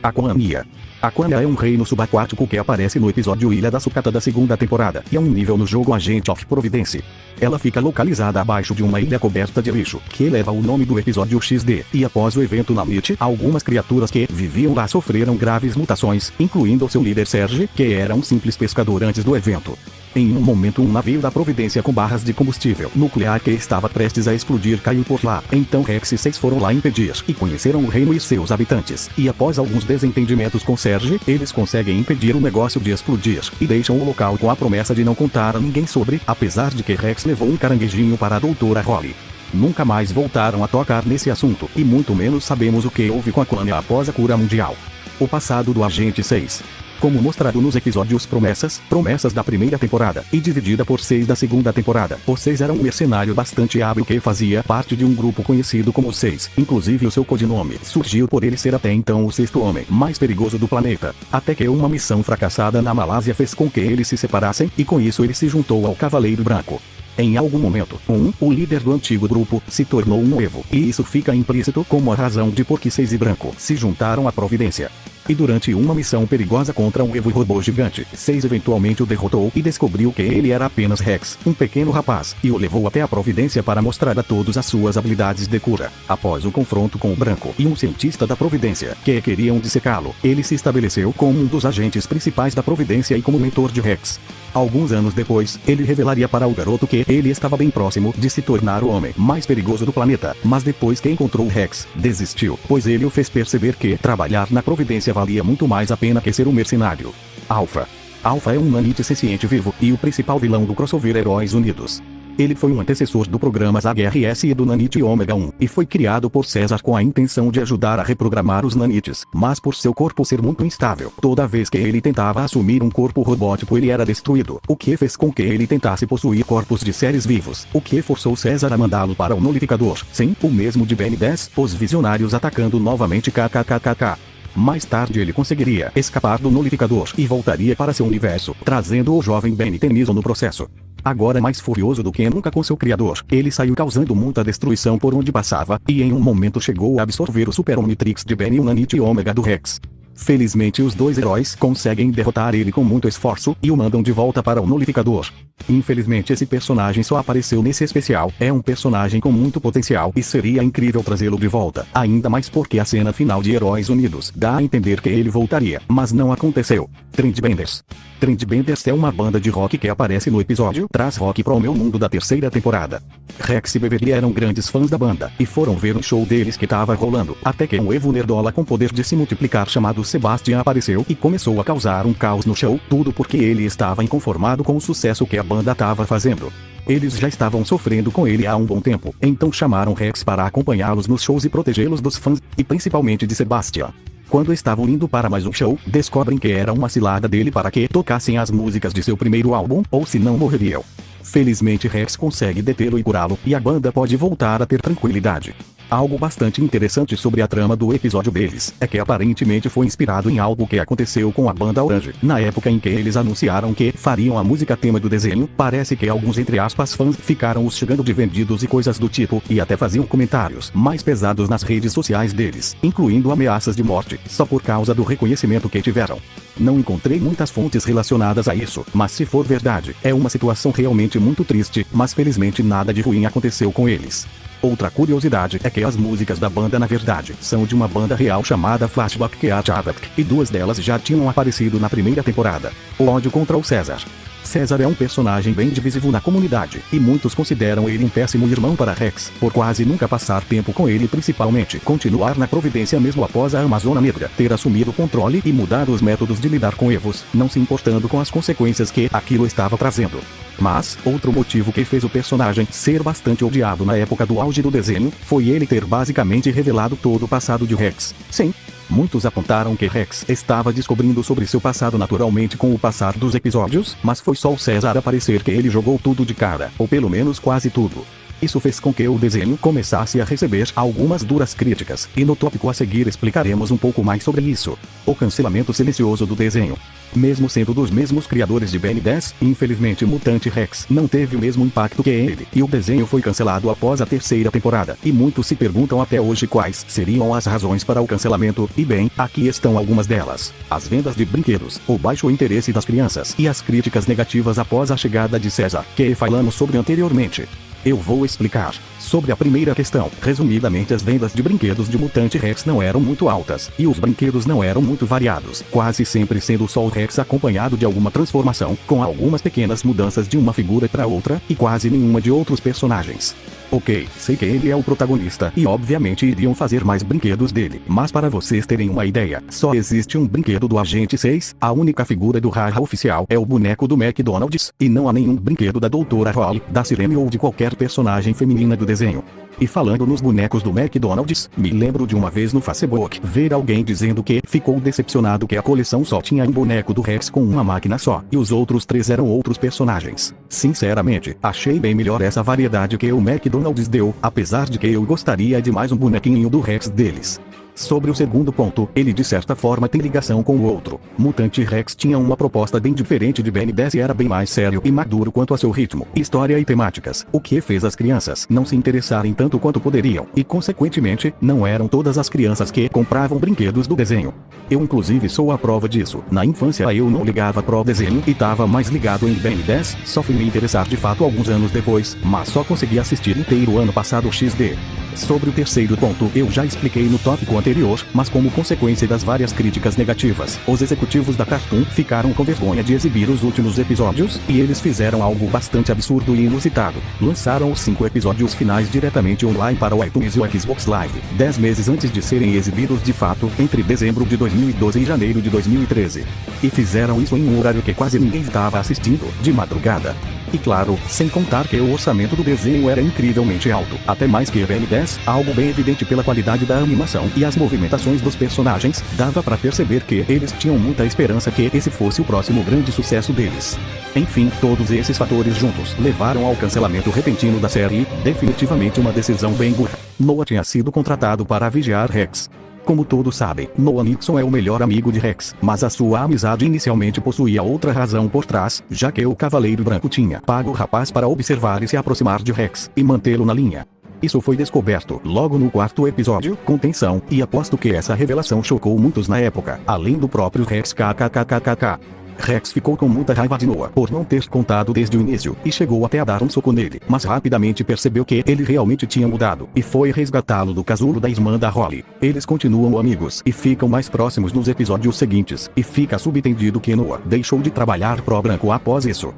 Aquania. Aquania é um reino subaquático que aparece no episódio Ilha da Sucata da segunda temporada, e é um nível no jogo Agent of Providence. Ela fica localizada abaixo de uma ilha coberta de lixo, que leva o nome do episódio XD, e após o evento Nanite, algumas criaturas que viviam lá sofreram graves mutações, incluindo seu líder Serge, que era um simples pescador antes do evento. Em um momento, um navio da Providência com barras de combustível nuclear que estava prestes a explodir caiu por lá. Então Rex e 6 foram lá impedir, e conheceram o reino e seus habitantes. E após alguns desentendimentos com Serge, eles conseguem impedir o negócio de explodir, e deixam o local com a promessa de não contar a ninguém sobre, apesar de que Rex levou um caranguejinho para a doutora Holly. Nunca mais voltaram a tocar nesse assunto, e muito menos sabemos o que houve com a Aquania após a cura mundial. O passado do Agente 6. Como mostrado nos episódios Promessas da primeira temporada, e dividida por 6 da segunda temporada. O 6 era um mercenário bastante hábil que fazia parte de um grupo conhecido como 6, inclusive o seu codinome surgiu por ele ser até então o sexto homem mais perigoso do planeta. Até que uma missão fracassada na Malásia fez com que eles se separassem, e com isso ele se juntou ao Cavaleiro Branco. Em algum momento, o líder do antigo grupo se tornou um Evo, e isso fica implícito como a razão de por que 6 e Branco se juntaram à Providência. E durante uma missão perigosa contra um Evo robô gigante, 6 eventualmente o derrotou e descobriu que ele era apenas Rex, um pequeno rapaz, e o levou até a Providência para mostrar a todos as suas habilidades de cura. Após o confronto com o Branco e um cientista da Providência que queriam dissecá-lo, ele se estabeleceu como um dos agentes principais da Providência e como mentor de Rex. Alguns anos depois, ele revelaria para o garoto que ele estava bem próximo de se tornar o homem mais perigoso do planeta, mas depois que encontrou Rex, desistiu, pois ele o fez perceber que trabalhar na Providência valia muito mais a pena que ser um mercenário. Alpha. Alpha é um nanite senciente vivo, e o principal vilão do crossover Heróis Unidos. Ele foi um antecessor do programa ZAG-RS e do Nanite Ômega 1, e foi criado por César com a intenção de ajudar a reprogramar os nanites, mas por seu corpo ser muito instável, toda vez que ele tentava assumir um corpo robótico ele era destruído, o que fez com que ele tentasse possuir corpos de seres vivos, o que forçou César a mandá-lo para o Nullificador, sim, o mesmo de Ben 10, os visionários atacando novamente kkkk. Mais tarde ele conseguiria escapar do Nullificador e voltaria para seu universo, trazendo o jovem Ben Tennyson no processo. Agora mais furioso do que nunca com seu criador, ele saiu causando muita destruição por onde passava, e em um momento chegou a absorver o Super Omnitrix de Ben e o Nanite Ômega do Rex. Felizmente os dois heróis conseguem derrotar ele com muito esforço, e o mandam de volta para o Nullificador. Infelizmente esse personagem só apareceu nesse especial, é um personagem com muito potencial e seria incrível trazê-lo de volta, ainda mais porque a cena final de Heróis Unidos dá a entender que ele voltaria, mas não aconteceu. Trendbenders. Trendbenders é uma banda de rock que aparece no episódio Traz Rock pro Meu Mundo da terceira temporada. Rex e Beverly eram grandes fãs da banda, e foram ver um show deles que tava rolando, até que um Evo nerdola com poder de se multiplicar chamado Sebastian apareceu e começou a causar um caos no show, tudo porque ele estava inconformado com o sucesso que a banda tava fazendo. Eles já estavam sofrendo com ele há um bom tempo, então chamaram Rex para acompanhá-los nos shows e protegê-los dos fãs, e principalmente de Sebastian. Quando estavam indo para mais um show, descobrem que era uma cilada dele para que tocassem as músicas de seu primeiro álbum, ou senão morreriam. Felizmente Rex consegue detê-lo e curá-lo, e a banda pode voltar a ter tranquilidade. Algo bastante interessante sobre a trama do episódio deles é que aparentemente foi inspirado em algo que aconteceu com a banda Orange, na época em que eles anunciaram que fariam a música tema do desenho. Parece que alguns entre aspas fãs ficaram os xingando de vendidos e coisas do tipo, e até faziam comentários mais pesados nas redes sociais deles, incluindo ameaças de morte, só por causa do reconhecimento que tiveram. Não encontrei muitas fontes relacionadas a isso, mas se for verdade, é uma situação realmente muito triste, mas felizmente nada de ruim aconteceu com eles. Outra curiosidade é que as músicas da banda na verdade são de uma banda real chamada Flashback Keat Adak, e duas delas já tinham aparecido na primeira temporada. O ódio contra o César. César é um personagem bem divisivo na comunidade, e muitos consideram ele um péssimo irmão para Rex, por quase nunca passar tempo com ele, principalmente continuar na Providência mesmo após a Amazônia Negra ter assumido o controle e mudado os métodos de lidar com Evos, não se importando com as consequências que aquilo estava trazendo. Mas, outro motivo que fez o personagem ser bastante odiado na época do auge do desenho, foi ele ter basicamente revelado todo o passado de Rex. Sim. Muitos apontaram que Rex estava descobrindo sobre seu passado naturalmente com o passar dos episódios, mas foi só o César aparecer que ele jogou tudo de cara, ou pelo menos quase tudo. Isso fez com que o desenho começasse a receber algumas duras críticas, e no tópico a seguir explicaremos um pouco mais sobre isso. O cancelamento silencioso do desenho. Mesmo sendo dos mesmos criadores de Ben 10, infelizmente Mutante Rex não teve o mesmo impacto que ele, e o desenho foi cancelado após a terceira temporada, e muitos se perguntam até hoje quais seriam as razões para o cancelamento, e bem, aqui estão algumas delas. As vendas de brinquedos, o baixo interesse das crianças e as críticas negativas após a chegada de César, que falamos sobre anteriormente. Eu vou explicar. Sobre a primeira questão, resumidamente as vendas de brinquedos de Mutante Rex não eram muito altas, e os brinquedos não eram muito variados, quase sempre sendo só o Rex acompanhado de alguma transformação, com algumas pequenas mudanças de uma figura para outra, e quase nenhuma de outros personagens. Ok, sei que ele é o protagonista e obviamente iriam fazer mais brinquedos dele, mas para vocês terem uma ideia, só existe um brinquedo do Agente 6, a única figura do Haha oficial é o boneco do McDonald's, e não há nenhum brinquedo da Doutora Holly, da Sirene ou de qualquer personagem feminina do desenho. E falando nos bonecos do McDonald's, me lembro de uma vez no Facebook ver alguém dizendo que ficou decepcionado que a coleção só tinha um boneco do Rex com uma máquina só, e os outros 3 eram outros personagens. Sinceramente, achei bem melhor essa variedade que o McDonald's deu, apesar de que eu gostaria de mais um bonequinho do Rex deles. Sobre o segundo ponto, ele de certa forma tem ligação com o outro. Mutante Rex tinha uma proposta bem diferente de Ben 10 e era bem mais sério e maduro quanto a seu ritmo, história e temáticas, o que fez as crianças não se interessarem tanto quanto poderiam, e consequentemente, não eram todas as crianças que compravam brinquedos do desenho. Eu inclusive sou a prova disso. Na infância eu não ligava pro desenho e tava mais ligado em Ben 10, só fui me interessar de fato alguns anos depois, mas só consegui assistir inteiro ano passado XD. Sobre o terceiro ponto eu já expliquei no tópico anterior, mas como consequência das várias críticas negativas, os executivos da Cartoon ficaram com vergonha de exibir os últimos episódios, e eles fizeram algo bastante absurdo e inusitado. Lançaram os 5 episódios finais diretamente online para o iTunes e o Xbox Live, 10 meses antes de serem exibidos de fato, entre dezembro de 2012 e janeiro de 2013. E fizeram isso em um horário que quase ninguém estava assistindo, de madrugada. E claro, sem contar que o orçamento do desenho era incrivelmente alto, até mais que Ben 10, algo bem evidente pela qualidade da animação e as movimentações dos personagens, dava pra perceber que eles tinham muita esperança que esse fosse o próximo grande sucesso deles. Enfim, todos esses fatores juntos levaram ao cancelamento repentino da série, definitivamente uma decisão bem burra. Noah tinha sido contratado para vigiar Rex. Como todos sabem, Noah Nixon é o melhor amigo de Rex, mas a sua amizade inicialmente possuía outra razão por trás, já que o Cavaleiro Branco tinha pago o rapaz para observar e se aproximar de Rex, e mantê-lo na linha. Isso foi descoberto logo no 4º episódio, com tensão, e aposto que essa revelação chocou muitos na época, além do próprio Rex kkkkkk. Rex ficou com muita raiva de Noah por não ter contado desde o início, e chegou até a dar um soco nele, mas rapidamente percebeu que ele realmente tinha mudado, e foi resgatá-lo do casulo da irmã da Holly. Eles continuam amigos, e ficam mais próximos nos episódios seguintes, e fica subentendido que Noah deixou de trabalhar pro Branco após isso.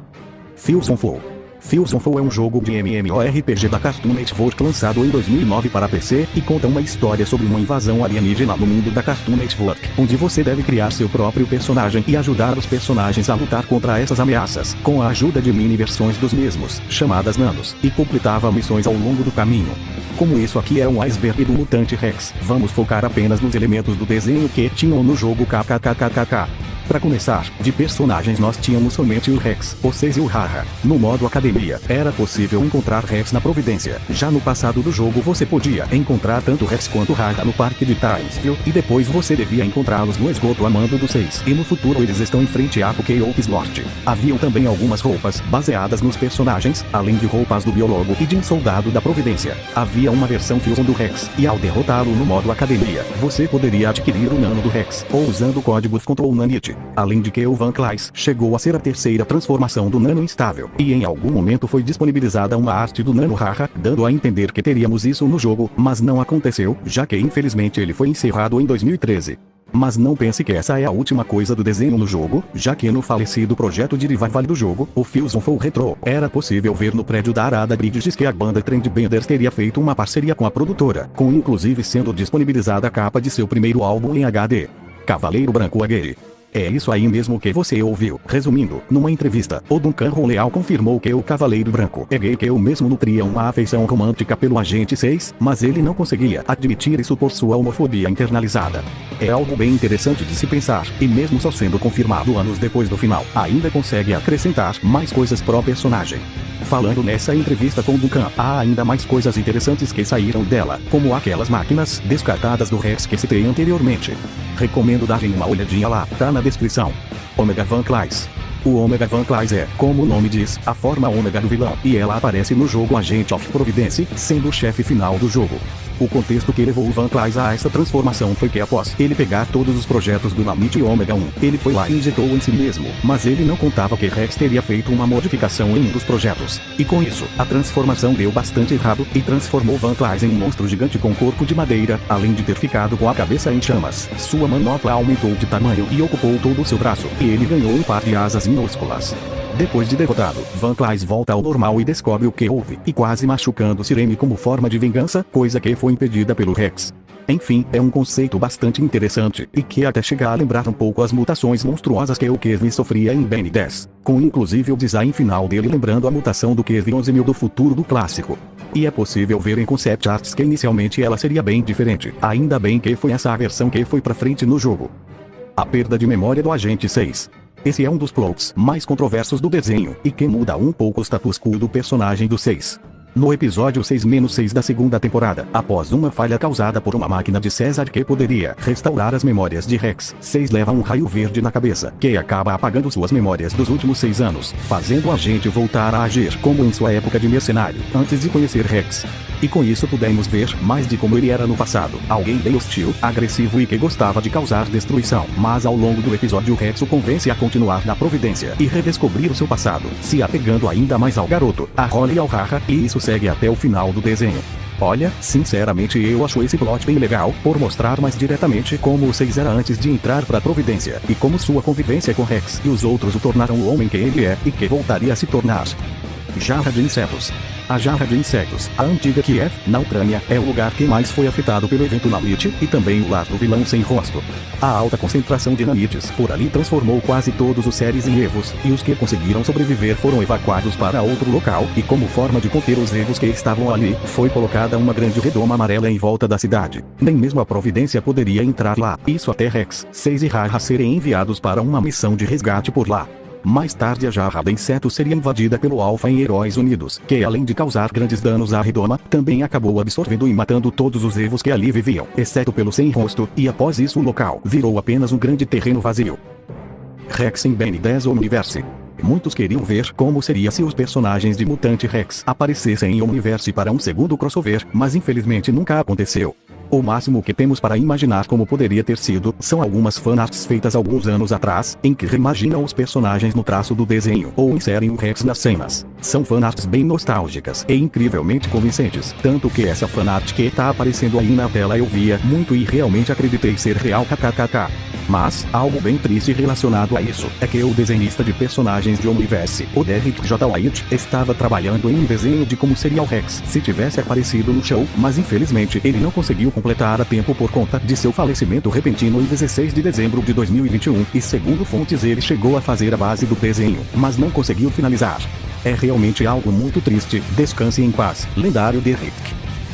Filson Flow. Filson Flow é um jogo de MMORPG da Cartoon Network lançado em 2009 para PC, e conta uma história sobre uma invasão alienígena no mundo da Cartoon Network, onde você deve criar seu próprio personagem e ajudar os personagens a lutar contra essas ameaças, com a ajuda de mini-versões dos mesmos, chamadas nanos, e completava missões ao longo do caminho. Como isso aqui é um iceberg do Mutante Rex, vamos focar apenas nos elementos do desenho que tinham no jogo kkkkkk. Para começar, de personagens nós tínhamos somente o Rex, o César e o Haha. No modo academia, era possível encontrar Rex na Providência. Já no passado do jogo você podia encontrar tanto Rex quanto Haha no parque de Timesville, e depois você devia encontrá-los no esgoto a mando do 6. E no futuro eles estão em frente a Poké Oaks Norte. Haviam também algumas roupas baseadas nos personagens, além de roupas do biólogo e de um soldado da Providência. Havia uma versão Fusion do Rex, e ao derrotá-lo no modo academia, você poderia adquirir o nano do Rex, ou usando o código Control Nanite. Além de que o Van Clays chegou a ser a terceira transformação do nano instável, e em algum momento foi disponibilizada uma arte do nano Haha, dando a entender que teríamos isso no jogo, mas não aconteceu, já que infelizmente ele foi encerrado em 2013. Mas não pense que essa é a última coisa do desenho no jogo, já que no falecido projeto de revival do jogo, o Fusion Full Retro, era possível ver no prédio da Arada Bridges que a banda Trendbenders teria feito uma parceria com a produtora, com inclusive sendo disponibilizada a capa de seu primeiro álbum em HD. Cavaleiro Branco Agay. É isso aí mesmo que você ouviu. Resumindo, numa entrevista, o Duncan Roleal confirmou que o Cavaleiro Branco é gay, que eu mesmo nutria uma afeição romântica pelo Agente 6, mas ele não conseguia admitir isso por sua homofobia internalizada. É algo bem interessante de se pensar, e mesmo só sendo confirmado anos depois do final, ainda consegue acrescentar mais coisas pro personagem. Falando nessa entrevista com Duncan, há ainda mais coisas interessantes que saíram dela, como aquelas máquinas descartadas do Rex que citei anteriormente. Recomendo darem uma olhadinha lá, tá na descrição. Omega Van Clays. O Omega Van Clays é, como o nome diz, a forma ômega do vilão, e ela aparece no jogo Agent of Providence, sendo o chefe final do jogo. O contexto que levou o Van Clays a essa transformação foi que após ele pegar todos os projetos do Namite Omega 1, ele foi lá e injetou em si mesmo, mas ele não contava que Rex teria feito uma modificação em um dos projetos. E com isso, a transformação deu bastante errado, e transformou Van Clays em um monstro gigante com corpo de madeira, além de ter ficado com a cabeça em chamas. Sua manopla aumentou de tamanho e ocupou todo o seu braço, e ele ganhou um par de asas minúsculas. Depois de derrotado, Van Clays volta ao normal e descobre o que houve, e quase machucando Sirene como forma de vingança, coisa que foi impedida pelo Rex. Enfim, é um conceito bastante interessante, e que até chega a lembrar um pouco as mutações monstruosas que o Kevin sofria em Ben 10, com inclusive o design final dele lembrando a mutação do Kevin 11.000 do futuro do clássico. E é possível ver em concept arts que inicialmente ela seria bem diferente, ainda bem que foi essa a versão que foi pra frente no jogo. A perda de memória do Agente 6. Esse é um dos plots mais controversos do desenho, e que muda um pouco o status quo do personagem do 6. No episódio 6-6 da segunda temporada, após uma falha causada por uma máquina de César que poderia restaurar as memórias de Rex, 6 leva um raio verde na cabeça, que acaba apagando suas memórias dos últimos 6 anos, fazendo o agente voltar a agir como em sua época de mercenário, antes de conhecer Rex. E com isso pudemos ver mais de como ele era no passado, alguém bem hostil, agressivo e que gostava de causar destruição. Mas ao longo do episódio Rex o convence a continuar na Providência e redescobrir o seu passado, se apegando ainda mais ao garoto, a Holly e ao Haha, e isso segue até o final do desenho. Olha, sinceramente eu acho esse plot bem legal, por mostrar mais diretamente como o 6 era antes de entrar pra Providência, e como sua convivência com Rex e os outros o tornaram o homem que ele é, e que voltaria a se tornar. Jarra de insetos. A jarra de insetos, a antiga Kiev, na Ucrânia, é o lugar que mais foi afetado pelo evento Namite, e também o lar do vilão sem rosto. A alta concentração de nanites por ali transformou quase todos os seres em evos, e os que conseguiram sobreviver foram evacuados para outro local, e como forma de conter os evos que estavam ali, foi colocada uma grande redoma amarela em volta da cidade. Nem mesmo a Providência poderia entrar lá, isso até Rex, 6 e Haha serem enviados para uma missão de resgate por lá. Mais tarde a jarra de insetos seria invadida pelo Alpha em Heróis Unidos, que além de causar grandes danos à redoma, também acabou absorvendo e matando todos os evos que ali viviam, exceto pelo sem rosto, e após isso o local virou apenas um grande terreno vazio. Rex em Ben 10 Omniverse. Muitos queriam ver como seria se os personagens de Mutante Rex aparecessem em Omniverse para um segundo crossover, mas infelizmente nunca aconteceu. O máximo que temos para imaginar como poderia ter sido, são algumas fanarts feitas alguns anos atrás, em que reimaginam os personagens no traço do desenho, ou inserem o Rex nas cenas. São fanarts bem nostálgicas, e incrivelmente convincentes, tanto que essa fanart que tá aparecendo aí na tela eu via muito e realmente acreditei ser real kkkk. Mas, algo bem triste relacionado a isso, é que o desenhista de personagens de Omniverse, o Derek J. White, estava trabalhando em um desenho de como seria o Rex se tivesse aparecido no show, mas infelizmente ele não conseguiu completar a tempo por conta de seu falecimento repentino em 16 de dezembro de 2021, e segundo fontes ele chegou a fazer a base do desenho, mas não conseguiu finalizar. É realmente algo muito triste, descanse em paz, lendário Derek.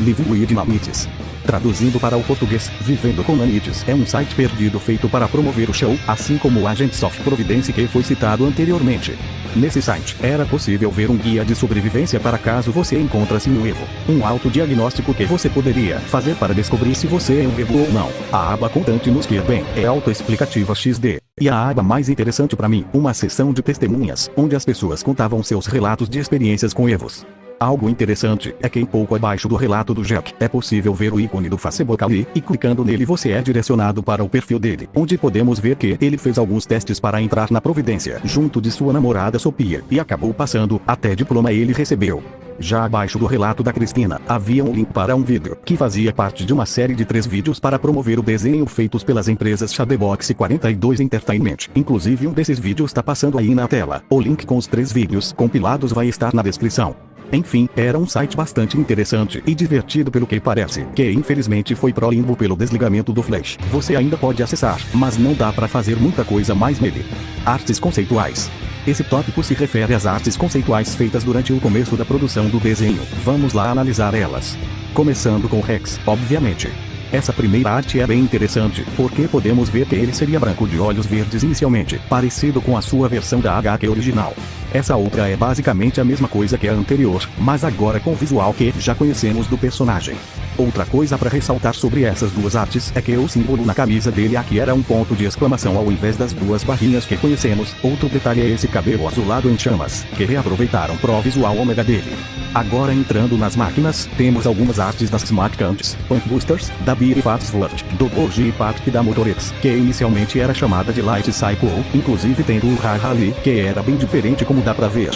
Livro e Dinamites. Traduzindo para o português, Vivendo com Nanites é um site perdido feito para promover o show, assim como o Agents of Providence que foi citado anteriormente. Nesse site, era possível ver um guia de sobrevivência para caso você encontre-se no Evo. Um autodiagnóstico que você poderia fazer para descobrir se você é um Evo ou não. A aba Contate-nos que bem é autoexplicativa XD. E a aba mais interessante para mim, uma seção de testemunhas, onde as pessoas contavam seus relatos de experiências com Evos. Algo interessante é que um pouco abaixo do relato do Jack, é possível ver o ícone do Facebook ali, e clicando nele você é direcionado para o perfil dele, onde podemos ver que ele fez alguns testes para entrar na Providência, junto de sua namorada Sophia, e acabou passando, até diploma ele recebeu. Já abaixo do relato da Cristina, havia um link para um vídeo, que fazia parte de uma série de 3 vídeos para promover o desenho feitos pelas empresas Shadowbox e 42 Entertainment. Inclusive um desses vídeos está passando aí na tela. O link com os 3 vídeos compilados vai estar na descrição. Enfim, era um site bastante interessante e divertido pelo que parece, que infelizmente foi pro limbo pelo desligamento do Flash. Você ainda pode acessar, mas não dá para fazer muita coisa mais nele. Artes conceituais. Esse tópico se refere às artes conceituais feitas durante o começo da produção do desenho. Vamos lá analisar elas. Começando com Rex, obviamente. Essa primeira arte é bem interessante, porque podemos ver que ele seria branco de olhos verdes inicialmente, parecido com a sua versão da HQ original. Essa outra é basicamente a mesma coisa que a anterior, mas agora com o visual que já conhecemos do personagem. Outra coisa para ressaltar sobre essas duas artes é que o símbolo na camisa dele aqui era um ponto de exclamação ao invés das 2 barrinhas que conhecemos. Outro detalhe é esse cabelo azulado em chamas, que reaproveitaram pro visual ômega dele. Agora entrando nas máquinas, temos algumas artes das Smart Candies, Punk Boosters, da Beer Fats Sword, do Orgy Park e da Motorex, que inicialmente era chamada de Light Cycle, inclusive tendo o Harley, que era bem diferente como dá pra ver.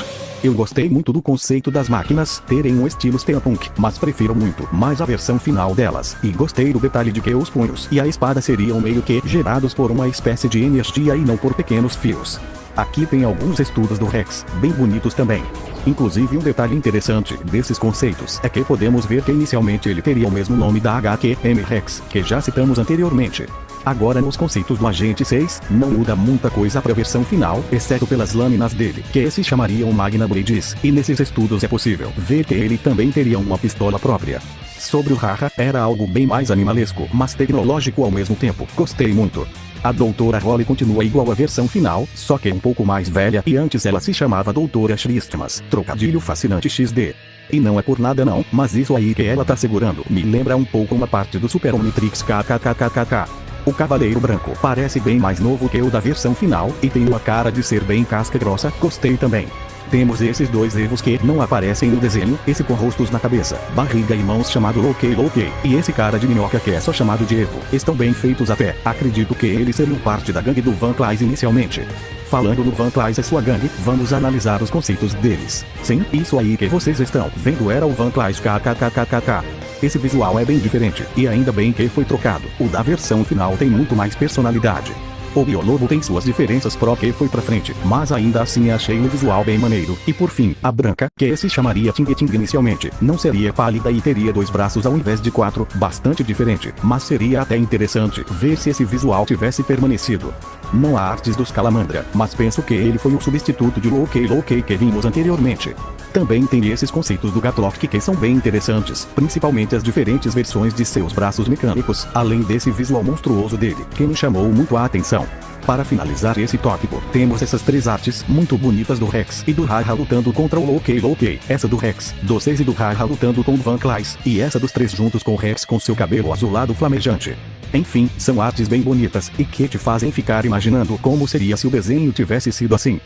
Eu gostei muito do conceito das máquinas terem um estilo steampunk, mas prefiro muito mais a versão final delas, e gostei do detalhe de que os punhos e a espada seriam meio que gerados por uma espécie de energia e não por pequenos fios. Aqui tem alguns estudos do Rex, bem bonitos também. Inclusive um detalhe interessante desses conceitos é que podemos ver que inicialmente ele teria o mesmo nome da HQ M-Rex, que já citamos anteriormente. Agora nos conceitos do Agente 6, não muda muita coisa para a versão final, exceto pelas lâminas dele, que se chamariam Magna Blades, e nesses estudos é possível ver que ele também teria uma pistola própria. Sobre o Haha, era algo bem mais animalesco, mas tecnológico ao mesmo tempo, gostei muito. A Doutora Holly continua igual à versão final, só que um pouco mais velha, e antes ela se chamava Doutora Christmas, trocadilho fascinante XD. E não é por nada não, mas isso aí que ela tá segurando me lembra um pouco uma parte do Super Omnitrix kkkkkk. O Cavaleiro Branco parece bem mais novo que o da versão final, e tem uma cara de ser bem casca grossa, gostei também. Temos esses 2 Evos que não aparecem no desenho, esse com rostos na cabeça, barriga e mãos chamado Loki, e esse cara de minhoca que é só chamado de Evo. Estão bem feitos até, acredito que eles seriam parte da gangue do Van Clys inicialmente. Falando no Van Clys e sua gangue, vamos analisar os conceitos deles. Sim, isso aí que vocês estão vendo era o Van Clys kkkkkk. Esse visual é bem diferente, e ainda bem que foi trocado. O da versão final tem muito mais personalidade. O Biolobo tem suas diferenças pro que foi pra frente, mas ainda assim achei o visual bem maneiro. E por fim, a branca, que se chamaria Ting Ting inicialmente, não seria pálida e teria 2 braços ao invés de 4, bastante diferente, mas seria até interessante ver se esse visual tivesse permanecido. Não há artes dos Calamandra, mas penso que ele foi um substituto de Loki que vimos anteriormente. Também tem esses conceitos do Gatlock que são bem interessantes, principalmente as diferentes versões de seus braços mecânicos, além desse visual monstruoso dele, que me chamou muito a atenção. Para finalizar esse tópico, temos essas 3 artes muito bonitas do Rex e do Haha lutando contra o Loki, essa do Rex, do 6 e do Haha lutando com o Van Clys, e essa dos 3 juntos com o Rex com seu cabelo azulado flamejante. Enfim, são artes bem bonitas, e que te fazem ficar imaginando como seria se o desenho tivesse sido assim.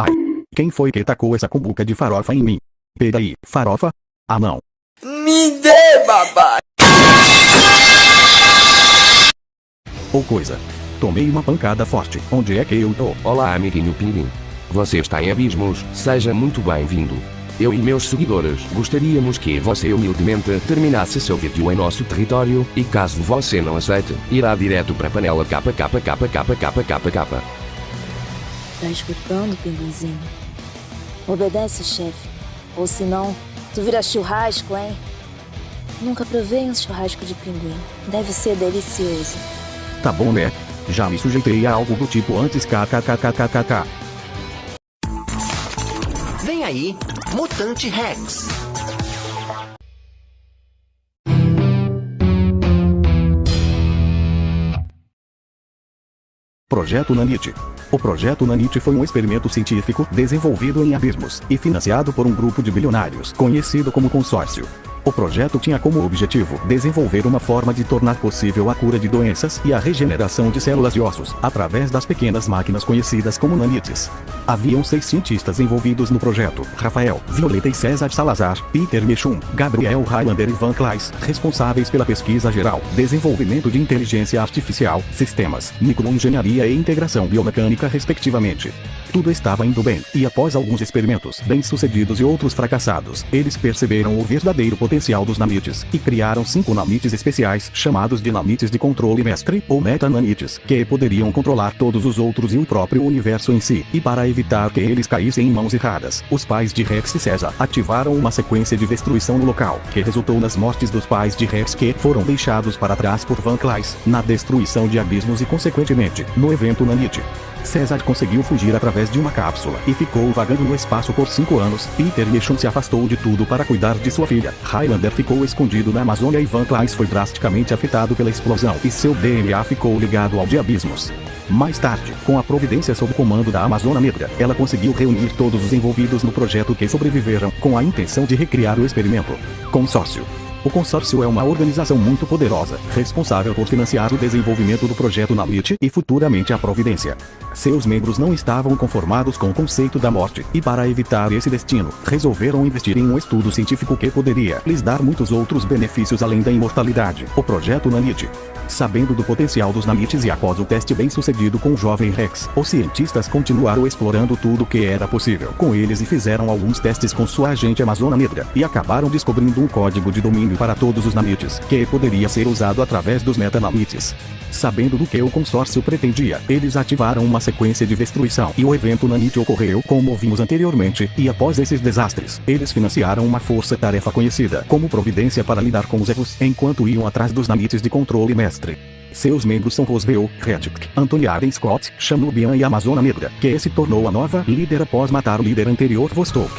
Ai, quem foi que tacou essa cumbuca de farofa em mim? Peraí, farofa? Ah não. Me dê, babá! Ou coisa. Tomei uma pancada forte. Onde é que eu tô? Olá, amiguinho Pinguim. Você está em Abismos, seja muito bem-vindo. Eu e meus seguidores gostaríamos que você humildemente terminasse seu vídeo em nosso território, e caso você não aceite, irá direto para a panela kkkkkkkk. Tá escutando, pinguinzinho? Obedece, chefe. Ou senão, tu vira churrasco, hein? Nunca provei um churrasco de pinguim. Deve ser delicioso. Tá bom né? Já me sujeitei a algo do tipo antes kkkkkk. Vem aí, Mutante Rex. Projeto Nanite. O Projeto Nanite foi um experimento científico desenvolvido em Abismos e financiado por um grupo de bilionários conhecido como Consórcio. O projeto tinha como objetivo desenvolver uma forma de tornar possível a cura de doenças e a regeneração de células e ossos, através das pequenas máquinas conhecidas como nanites. Haviam 6 cientistas envolvidos no projeto: Rafael, Violeta e César Salazar, Peter Mechum, Gabriel Highlander e Van Kleis, responsáveis pela pesquisa geral, desenvolvimento de inteligência artificial, sistemas, microengenharia e integração biomecânica respectivamente. Tudo estava indo bem, e após alguns experimentos bem-sucedidos e outros fracassados, eles perceberam o verdadeiro potencial dos nanites, e criaram 5 nanites especiais, chamados de nanites de controle mestre, ou metananites, que poderiam controlar todos os outros e o próprio universo em si, e para evitar que eles caíssem em mãos erradas, os pais de Rex e César ativaram uma sequência de destruição no local, que resultou nas mortes dos pais de Rex que foram deixados para trás por Van Kleis, na destruição de abismos e consequentemente, no evento nanite. César conseguiu fugir através de uma cápsula e ficou vagando no espaço por 5 anos. Peter Mechum se afastou de tudo para cuidar de sua filha. Highlander ficou escondido na Amazônia e Van Kleis foi drasticamente afetado pela explosão e seu DNA ficou ligado ao de abismos. Mais tarde, com a Providência sob comando da Amazona Negra, ela conseguiu reunir todos os envolvidos no projeto que sobreviveram, com a intenção de recriar o experimento. Consórcio. O consórcio é uma organização muito poderosa, responsável por financiar o desenvolvimento do projeto Nanite e futuramente a Providência. Seus membros não estavam conformados com o conceito da morte, e para evitar esse destino, resolveram investir em um estudo científico que poderia lhes dar muitos outros benefícios além da imortalidade: o projeto Nanite. Sabendo do potencial dos nanites e após o teste bem-sucedido com o jovem Rex, os cientistas continuaram explorando tudo o que era possível com eles e fizeram alguns testes com sua agente Amazona Negra, e acabaram descobrindo um código de domínio para todos os nanites, que poderia ser usado através dos metananites. Sabendo do que o consórcio pretendia, eles ativaram uma sequência de destruição e o evento nanite ocorreu como vimos anteriormente, e após esses desastres, eles financiaram uma força-tarefa conhecida como Providência para lidar com os erros, enquanto iam atrás dos nanites de controle mestre. Seus membros são Roosevelt, Reddick, Anthony Aaron Scott, Chanubian e Amazona Negra, que se tornou a nova líder após matar o líder anterior Vostok.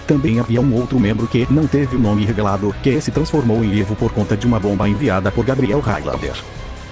Também havia um outro membro que não teve o nome revelado, que se transformou em Evo por conta de uma bomba enviada por Gabriel Highlander.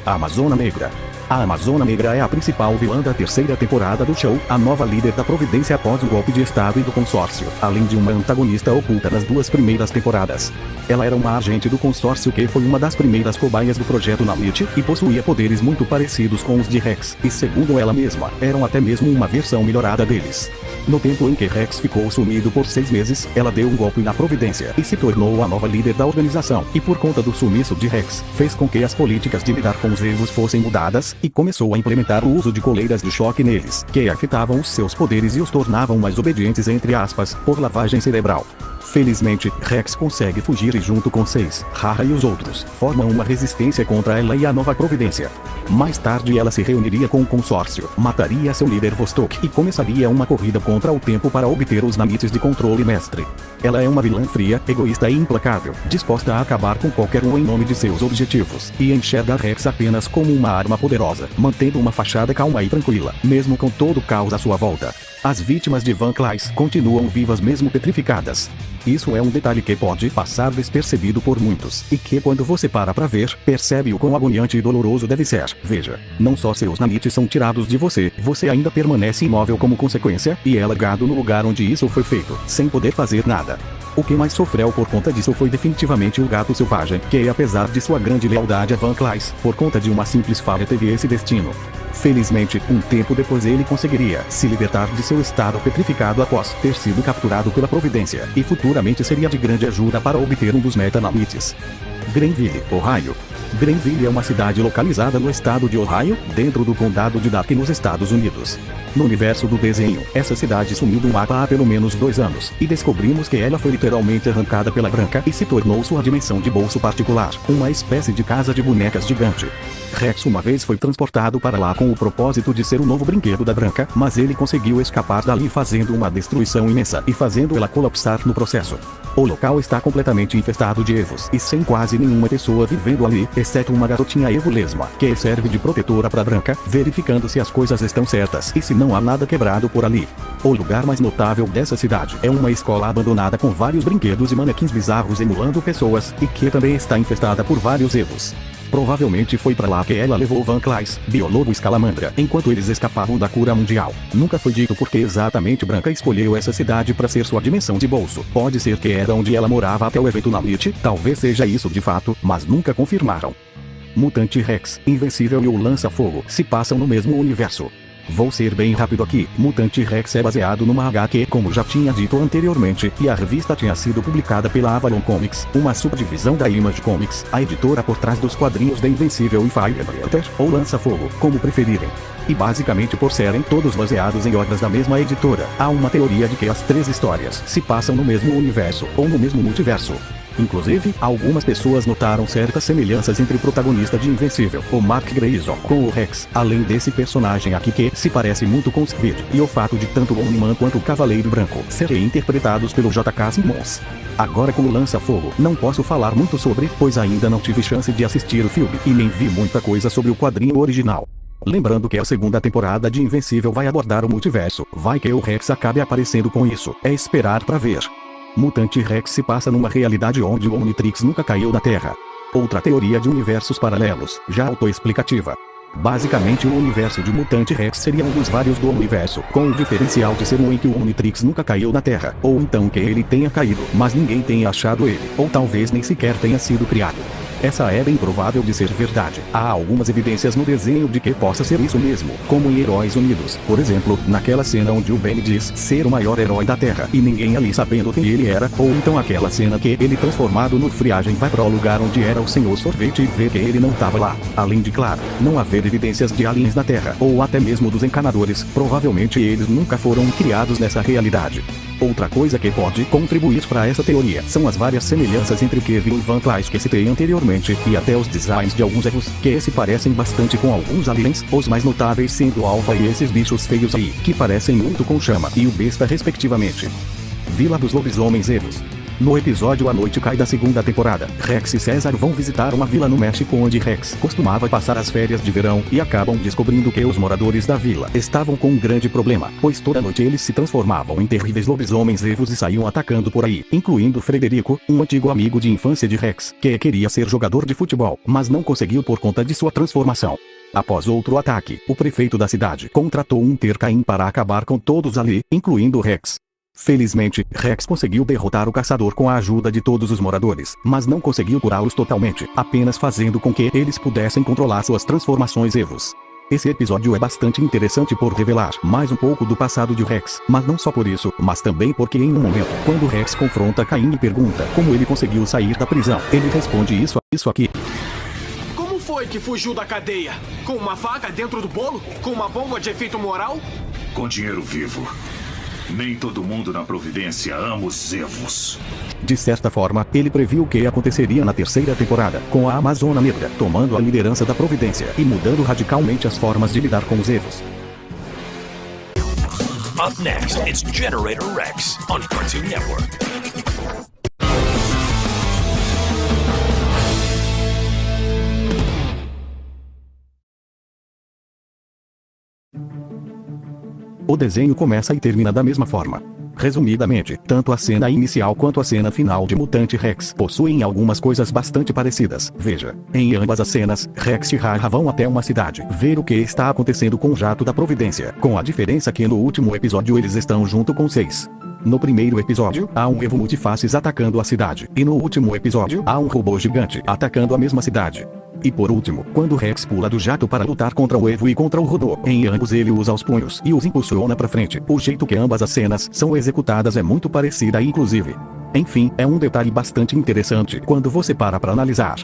A Amazona Negra. A Amazona Negra é a principal vilã da 3ª temporada do show, a nova líder da Providência após o golpe de estado e do consórcio, além de uma antagonista oculta nas 2 primeiras temporadas. Ela era uma agente do consórcio que foi uma das primeiras cobaias do projeto Nanite, e possuía poderes muito parecidos com os de Rex, e segundo ela mesma, eram até mesmo uma versão melhorada deles. No tempo em que Rex ficou sumido por 6 meses, ela deu um golpe na Providência e se tornou a nova líder da organização, e por conta do sumiço de Rex, fez com que as políticas de lidar com os erros fossem mudadas, e começou a implementar o uso de coleiras de choque neles, que afetavam os seus poderes e os tornavam mais obedientes entre aspas, por lavagem cerebral. Felizmente, Rex consegue fugir e junto com 6, Haha e os outros, formam uma resistência contra ela e a nova Providência. Mais tarde ela se reuniria com o consórcio, mataria seu líder Vostok e começaria uma corrida contra o tempo para obter os nanites de controle mestre. Ela é uma vilã fria, egoísta e implacável, disposta a acabar com qualquer um em nome de seus objetivos, e enxerga Rex apenas como uma arma poderosa, mantendo uma fachada calma e tranquila, mesmo com todo o caos à sua volta. As vítimas de Van Kleis continuam vivas mesmo petrificadas. Isso é um detalhe que pode passar despercebido por muitos, e que quando você para pra ver, percebe o quão agoniante e doloroso deve ser. Veja, não só seus nanites são tirados de você, você ainda permanece imóvel como consequência, e é largado no lugar onde isso foi feito, sem poder fazer nada. O que mais sofreu por conta disso foi definitivamente o gato selvagem, que apesar de sua grande lealdade a Van Kleis, por conta de uma simples falha teve esse destino. Felizmente, um tempo depois ele conseguiria se libertar de seu estado petrificado após ter sido capturado pela Providência, e futuramente seria de grande ajuda para obter um dos metananites. Greenville, Ohio. Greenville é uma cidade localizada no estado de Ohio, dentro do condado de Darke nos Estados Unidos. No universo do desenho, essa cidade sumiu do mapa há pelo menos 2 anos, e descobrimos que ela foi literalmente arrancada pela Branca e se tornou sua dimensão de bolso particular, uma espécie de casa de bonecas gigante. Rex uma vez foi transportado para lá com o propósito de ser o novo brinquedo da Branca, mas ele conseguiu escapar dali fazendo uma destruição imensa e fazendo ela colapsar no processo. O local está completamente infestado de evos e sem quase nenhuma pessoa vivendo ali, exceto uma garotinha evo lesma, que serve de protetora para Branca, verificando se as coisas estão certas e se não há nada quebrado por ali. O lugar mais notável dessa cidade é uma escola abandonada com vários brinquedos e manequins bizarros emulando pessoas, e que também está infestada por vários evos. Provavelmente foi pra lá que ela levou Van Clys, biólogo escalamandra, enquanto eles escapavam da cura mundial. Nunca foi dito por que exatamente Branca escolheu essa cidade pra ser sua dimensão de bolso. Pode ser que era onde ela morava até o evento na MIT, talvez seja isso de fato, mas nunca confirmaram. Mutante Rex, Invencível e o Lança-Fogo se passam no mesmo universo. Vou ser bem rápido aqui. Mutante Rex é baseado numa HQ, como já tinha dito anteriormente, e a revista tinha sido publicada pela Avalon Comics, uma subdivisão da Image Comics, a editora por trás dos quadrinhos da Invencível e Firebreather, ou Lança-Fogo, como preferirem. E basicamente por serem todos baseados em obras da mesma editora, há uma teoria de que as 3 histórias se passam no mesmo universo, ou no mesmo multiverso. Inclusive, algumas pessoas notaram certas semelhanças entre o protagonista de Invencível, o Mark Grayson, com o Rex, além desse personagem aqui que se parece muito com Squid, e o fato de tanto o Omni-Man quanto o Cavaleiro Branco serem interpretados pelo J.K. Simmons. Agora com o Lança-Fogo, não posso falar muito sobre, pois ainda não tive chance de assistir o filme, e nem vi muita coisa sobre o quadrinho original. Lembrando que a segunda temporada de Invencível vai abordar o multiverso, vai que o Rex acabe aparecendo com isso, é esperar pra ver. Mutante Rex se passa numa realidade onde o Omnitrix nunca caiu na Terra. Outra teoria de universos paralelos, já autoexplicativa. Basicamente o universo de Mutante Rex seria um dos vários do universo, com o diferencial de ser um em que o Omnitrix nunca caiu na Terra, ou então que ele tenha caído, mas ninguém tenha achado ele, ou talvez nem sequer tenha sido criado. Essa é bem provável de ser verdade. Há algumas evidências no desenho de que possa ser isso mesmo, como em Heróis Unidos. Por exemplo, naquela cena onde o Ben diz ser o maior herói da Terra e ninguém ali sabendo quem ele era, ou então aquela cena que ele transformado no Friagem vai para o lugar onde era o Senhor Sorvete e vê que ele não estava lá. Além de, claro, não haver evidências de aliens na Terra, ou até mesmo dos encanadores, provavelmente eles nunca foram criados nessa realidade. Outra coisa que pode contribuir para essa teoria são as várias semelhanças entre Kevin e Van Clys que citei anteriormente, e até os designs de alguns erros, que se parecem bastante com alguns aliens, os mais notáveis sendo o Alpha e esses bichos feios aí, que parecem muito com Chama e o Besta respectivamente. Vila dos Lobisomens Evos. No episódio A Noite Cai da segunda temporada, Rex e César vão visitar uma vila no México onde Rex costumava passar as férias de verão e acabam descobrindo que os moradores da vila estavam com um grande problema, pois toda noite eles se transformavam em terríveis lobisomens evos e saíam atacando por aí, incluindo Frederico, um antigo amigo de infância de Rex, que queria ser jogador de futebol, mas não conseguiu por conta de sua transformação. Após outro ataque, o prefeito da cidade contratou um Ter-Caim para acabar com todos ali, incluindo Rex. Felizmente, Rex conseguiu derrotar o caçador com a ajuda de todos os moradores, mas não conseguiu curá-los totalmente, apenas fazendo com que eles pudessem controlar suas transformações evos. Esse episódio é bastante interessante por revelar mais um pouco do passado de Rex, mas não só por isso, mas também porque em um momento, quando Rex confronta Caim e pergunta como ele conseguiu sair da prisão, ele responde isso aqui. Como foi que fugiu da cadeia? Com uma faca dentro do bolo? Com uma bomba de efeito moral? Com dinheiro vivo. Nem todo mundo na Providência ama os Evos. De certa forma, ele previu o que aconteceria na terceira temporada, com a Amazona Negra tomando a liderança da Providência e mudando radicalmente as formas de lidar com os Evos. Up next, it's Generator Rex on Cartoon Network. O desenho começa e termina da mesma forma. Resumidamente, tanto a cena inicial quanto a cena final de Mutante Rex possuem algumas coisas bastante parecidas. Veja, em ambas as cenas, Rex e Rara vão até uma cidade ver o que está acontecendo com o jato da Providência, com a diferença que no último episódio eles estão junto com 6. No primeiro episódio, há um Evo Multifaces atacando a cidade, e no último episódio, há um robô gigante atacando a mesma cidade. E por último, quando Rex pula do jato para lutar contra o Evo e contra o robô, em ambos ele usa os punhos e os impulsiona pra frente. O jeito que ambas as cenas são executadas é muito parecida inclusive. Enfim, é um detalhe bastante interessante quando você para analisar.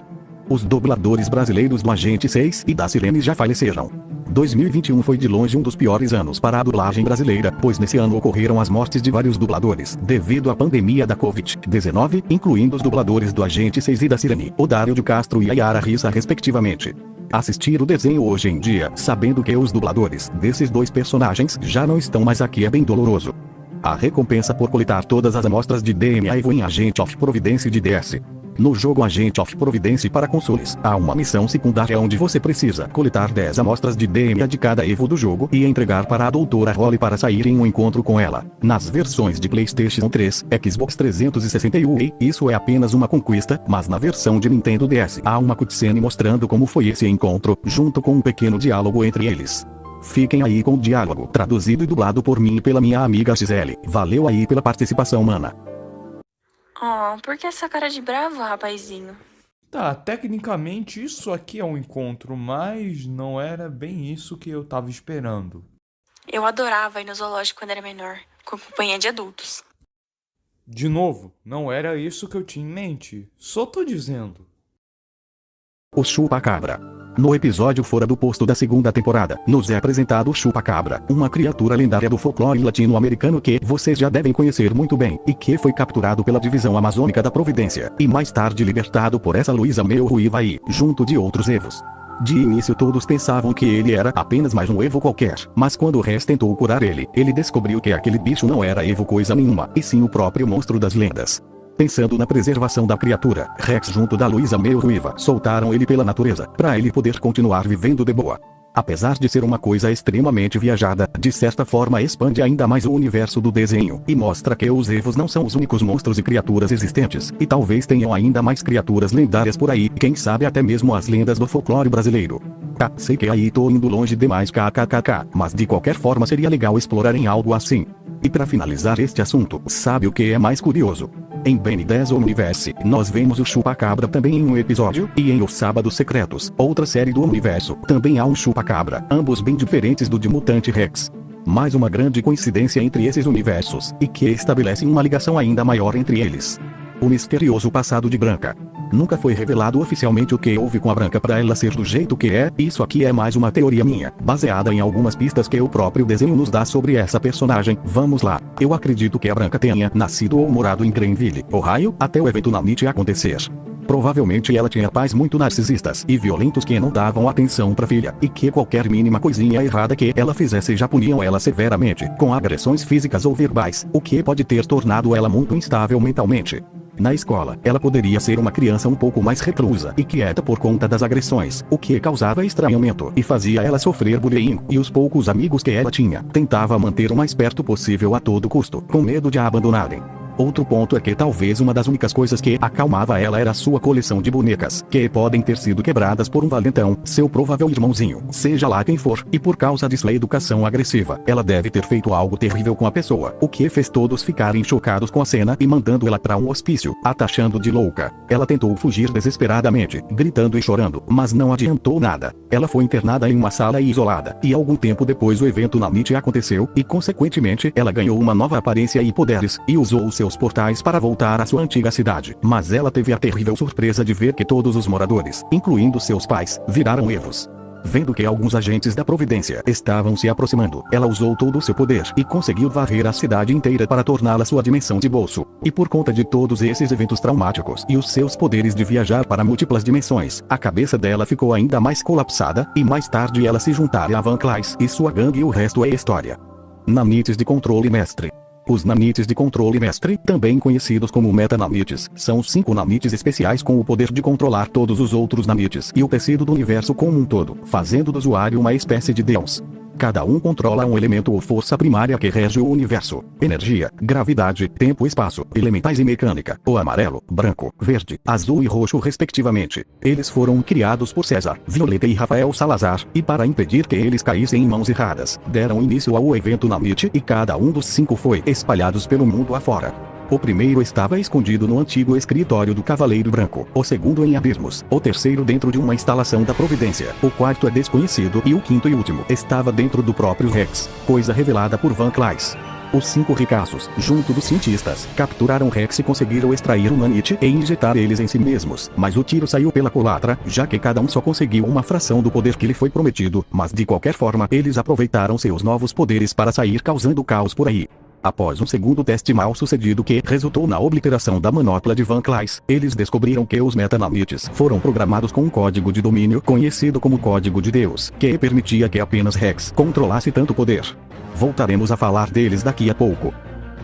Os dubladores brasileiros do Agente 6 e da Sirene já faleceram. 2021 foi de longe um dos piores anos para a dublagem brasileira, pois nesse ano ocorreram as mortes de vários dubladores, devido à pandemia da Covid-19, incluindo os dubladores do Agente 6 e da Sirene, Odário de Castro e a Yara Rissa respectivamente. Assistir o desenho hoje em dia, sabendo que os dubladores desses dois personagens já não estão mais aqui é bem doloroso. A recompensa por coletar todas as amostras de DNA Evo em Agent of Providence de DS. No jogo Agent of Providence para consoles, há uma missão secundária onde você precisa coletar 10 amostras de DNA de cada evo do jogo e entregar para a Doutora Holly para sair em um encontro com ela. Nas versões de PlayStation 3, Xbox 361 e isso é apenas uma conquista, mas na versão de Nintendo DS há uma cutscene mostrando como foi esse encontro, junto com um pequeno diálogo entre eles. Fiquem aí com o diálogo, traduzido e dublado por mim e pela minha amiga Gisele. Valeu aí pela participação, mana. Oh, por que essa cara de bravo, rapazinho? Tá, tecnicamente isso aqui é um encontro, mas não era bem isso que eu tava esperando. Eu adorava ir no zoológico quando era menor, com companhia de adultos. De novo, não era isso que eu tinha em mente, só tô dizendo. O Chupa-Cabra. No episódio Fora do Posto da segunda temporada, nos é apresentado o Chupa-Cabra, uma criatura lendária do folclore latino-americano que vocês já devem conhecer muito bem, e que foi capturado pela divisão amazônica da Providência, e mais tarde libertado por essa Luísa meio ruiva aí, junto de outros evos. De início todos pensavam que ele era apenas mais um evo qualquer, mas quando o Rex tentou curar ele descobriu que aquele bicho não era evo coisa nenhuma, e sim o próprio monstro das lendas. Pensando na preservação da criatura, Rex junto da Luísa meio ruiva soltaram ele pela natureza, para ele poder continuar vivendo de boa. Apesar de ser uma coisa extremamente viajada, de certa forma expande ainda mais o universo do desenho, e mostra que os evos não são os únicos monstros e criaturas existentes, e talvez tenham ainda mais criaturas lendárias por aí, quem sabe até mesmo as lendas do folclore brasileiro. Sei que aí tô indo longe demais kkkk, mas de qualquer forma seria legal explorar em algo assim. E para finalizar este assunto, sabe o que é mais curioso? Em Ben 10 Universe, nós vemos o Chupa-Cabra também em um episódio, e em Os Sábados Secretos, outra série do universo, também há um Chupa-Cabra, ambos bem diferentes do de Mutante Rex. Mais uma grande coincidência entre esses universos, e que estabelecem uma ligação ainda maior entre eles. O misterioso passado de Branca. Nunca foi revelado oficialmente o que houve com a Branca para ela ser do jeito que é, isso aqui é mais uma teoria minha, baseada em algumas pistas que o próprio desenho nos dá sobre essa personagem. Vamos lá, eu acredito que a Branca tenha nascido ou morado em Greenville, Ohio, até o evento Namite acontecer. Provavelmente ela tinha pais muito narcisistas e violentos que não davam atenção pra filha, e que qualquer mínima coisinha errada que ela fizesse já puniam ela severamente, com agressões físicas ou verbais, o que pode ter tornado ela muito instável mentalmente. Na escola, ela poderia ser uma criança um pouco mais reclusa e quieta por conta das agressões, o que causava estranhamento e fazia ela sofrer bullying, e os poucos amigos que ela tinha, tentava manter o mais perto possível a todo custo, com medo de a abandonarem. Outro ponto é que talvez uma das únicas coisas que acalmava ela era a sua coleção de bonecas, que podem ter sido quebradas por um valentão, seu provável irmãozinho, seja lá quem for, e por causa de sua educação agressiva, ela deve ter feito algo terrível com a pessoa, o que fez todos ficarem chocados com a cena e mandando ela para um hospício, a taxando de louca. Ela tentou fugir desesperadamente, gritando e chorando, mas não adiantou nada. Ela foi internada em uma sala isolada, e algum tempo depois o evento Namite aconteceu, e consequentemente ela ganhou uma nova aparência e poderes, e usou seus portais para voltar à sua antiga cidade. Mas ela teve a terrível surpresa de ver que todos os moradores, incluindo seus pais, viraram evos. Vendo que alguns agentes da Providência estavam se aproximando, ela usou todo o seu poder e conseguiu varrer a cidade inteira para torná-la sua dimensão de bolso. E por conta de todos esses eventos traumáticos e os seus poderes de viajar para múltiplas dimensões, a cabeça dela ficou ainda mais colapsada, e mais tarde ela se juntaria a Van Clays e sua gangue, e o resto é história. Nanites de controle mestre. Os nanites de controle mestre, também conhecidos como metananites, são 5 nanites especiais com o poder de controlar todos os outros nanites e o tecido do universo como um todo, fazendo do usuário uma espécie de deus. Cada um controla um elemento ou força primária que rege o universo: energia, gravidade, tempo e espaço, elementais e mecânica, o amarelo, branco, verde, azul e roxo respectivamente. Eles foram criados por César, Violeta e Rafael Salazar, e para impedir que eles caíssem em mãos erradas, deram início ao evento Namite, e cada um dos 5 foi espalhados pelo mundo afora. O primeiro estava escondido no antigo escritório do Cavaleiro Branco, o segundo em abismos, o terceiro dentro de uma instalação da Providência, o quarto é desconhecido e o quinto e último estava dentro do próprio Rex, coisa revelada por Van Clays. Os 5 ricaços, junto dos cientistas, capturaram Rex e conseguiram extrair o nanite e injetar eles em si mesmos, mas o tiro saiu pela culatra, já que cada um só conseguiu uma fração do poder que lhe foi prometido, mas de qualquer forma eles aproveitaram seus novos poderes para sair causando caos por aí. Após um segundo teste mal sucedido que resultou na obliteração da manopla de Van Clays, eles descobriram que os metananites foram programados com um código de domínio conhecido como Código de Deus, que permitia que apenas Rex controlasse tanto poder. Voltaremos a falar deles daqui a pouco.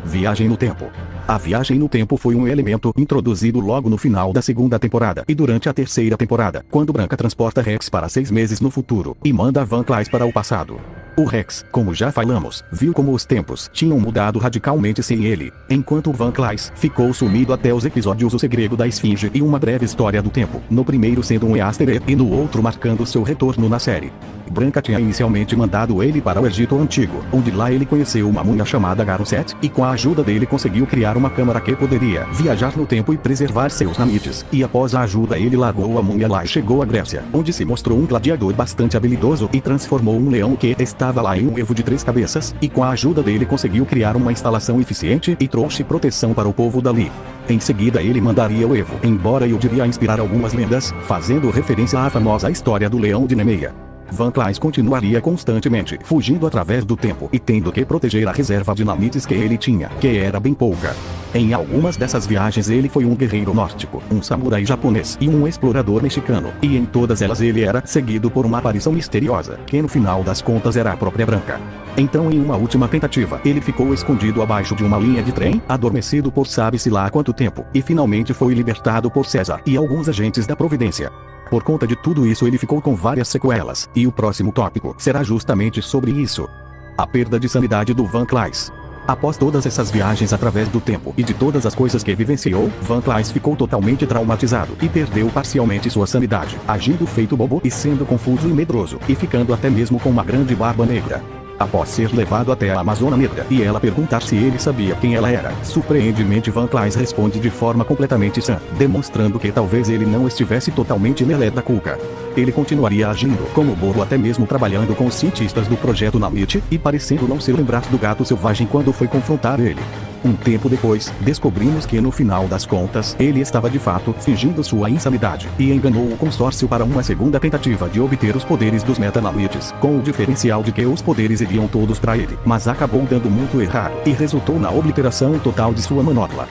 Viagem no tempo. A viagem no tempo foi um elemento introduzido logo no final da segunda temporada e durante a terceira temporada, quando Branca transporta Rex para 6 meses no futuro e manda Van Clys para o passado. O Rex, como já falamos, viu como os tempos tinham mudado radicalmente sem ele, enquanto Van Clys ficou sumido até os episódios O Segredo da Esfinge e Uma Breve História do Tempo, no primeiro sendo um easter egg e no outro marcando seu retorno na série. Branca tinha inicialmente mandado ele para o Egito Antigo, onde lá ele conheceu uma múmia chamada Garuset, e com a ajuda dele conseguiu criar uma câmara que poderia viajar no tempo e preservar seus namites, e após a ajuda ele largou a múmia lá e chegou à Grécia, onde se mostrou um gladiador bastante habilidoso e transformou um leão que estava lá em um evo de 3 cabeças, e com a ajuda dele conseguiu criar uma instalação eficiente e trouxe proteção para o povo dali. Em seguida ele mandaria o evo embora e o diria inspirar algumas lendas, fazendo referência à famosa história do leão de Nemeia. Van Clys continuaria constantemente fugindo através do tempo e tendo que proteger a reserva de namites que ele tinha, que era bem pouca. Em algumas dessas viagens ele foi um guerreiro nórdico, um samurai japonês e um explorador mexicano, e em todas elas ele era seguido por uma aparição misteriosa, que no final das contas era a própria Branca. Então em uma última tentativa, ele ficou escondido abaixo de uma linha de trem, adormecido por sabe-se lá quanto tempo, e finalmente foi libertado por César e alguns agentes da Providência. Por conta de tudo isso ele ficou com várias sequelas, e o próximo tópico será justamente sobre isso. A perda de sanidade do Van Clys. Após todas essas viagens através do tempo e de todas as coisas que vivenciou, Van Clys ficou totalmente traumatizado e perdeu parcialmente sua sanidade, agindo feito bobo e sendo confuso e medroso, e ficando até mesmo com uma grande barba negra. Após ser levado até a Amazona Negra e ela perguntar se ele sabia quem ela era, surpreendentemente Van Clys responde de forma completamente sã, demonstrando que talvez ele não estivesse totalmente lelé da cuca. Ele continuaria agindo como bobo até mesmo trabalhando com os cientistas do projeto Namite e parecendo não se lembrar do gato selvagem quando foi confrontar ele. Um tempo depois, descobrimos que no final das contas, ele estava de fato fingindo sua insanidade, e enganou o consórcio para uma segunda tentativa de obter os poderes dos Metanamites, com o diferencial de que os poderes iriam todos para ele, mas acabou dando muito errado, e resultou na obliteração total de sua manopla.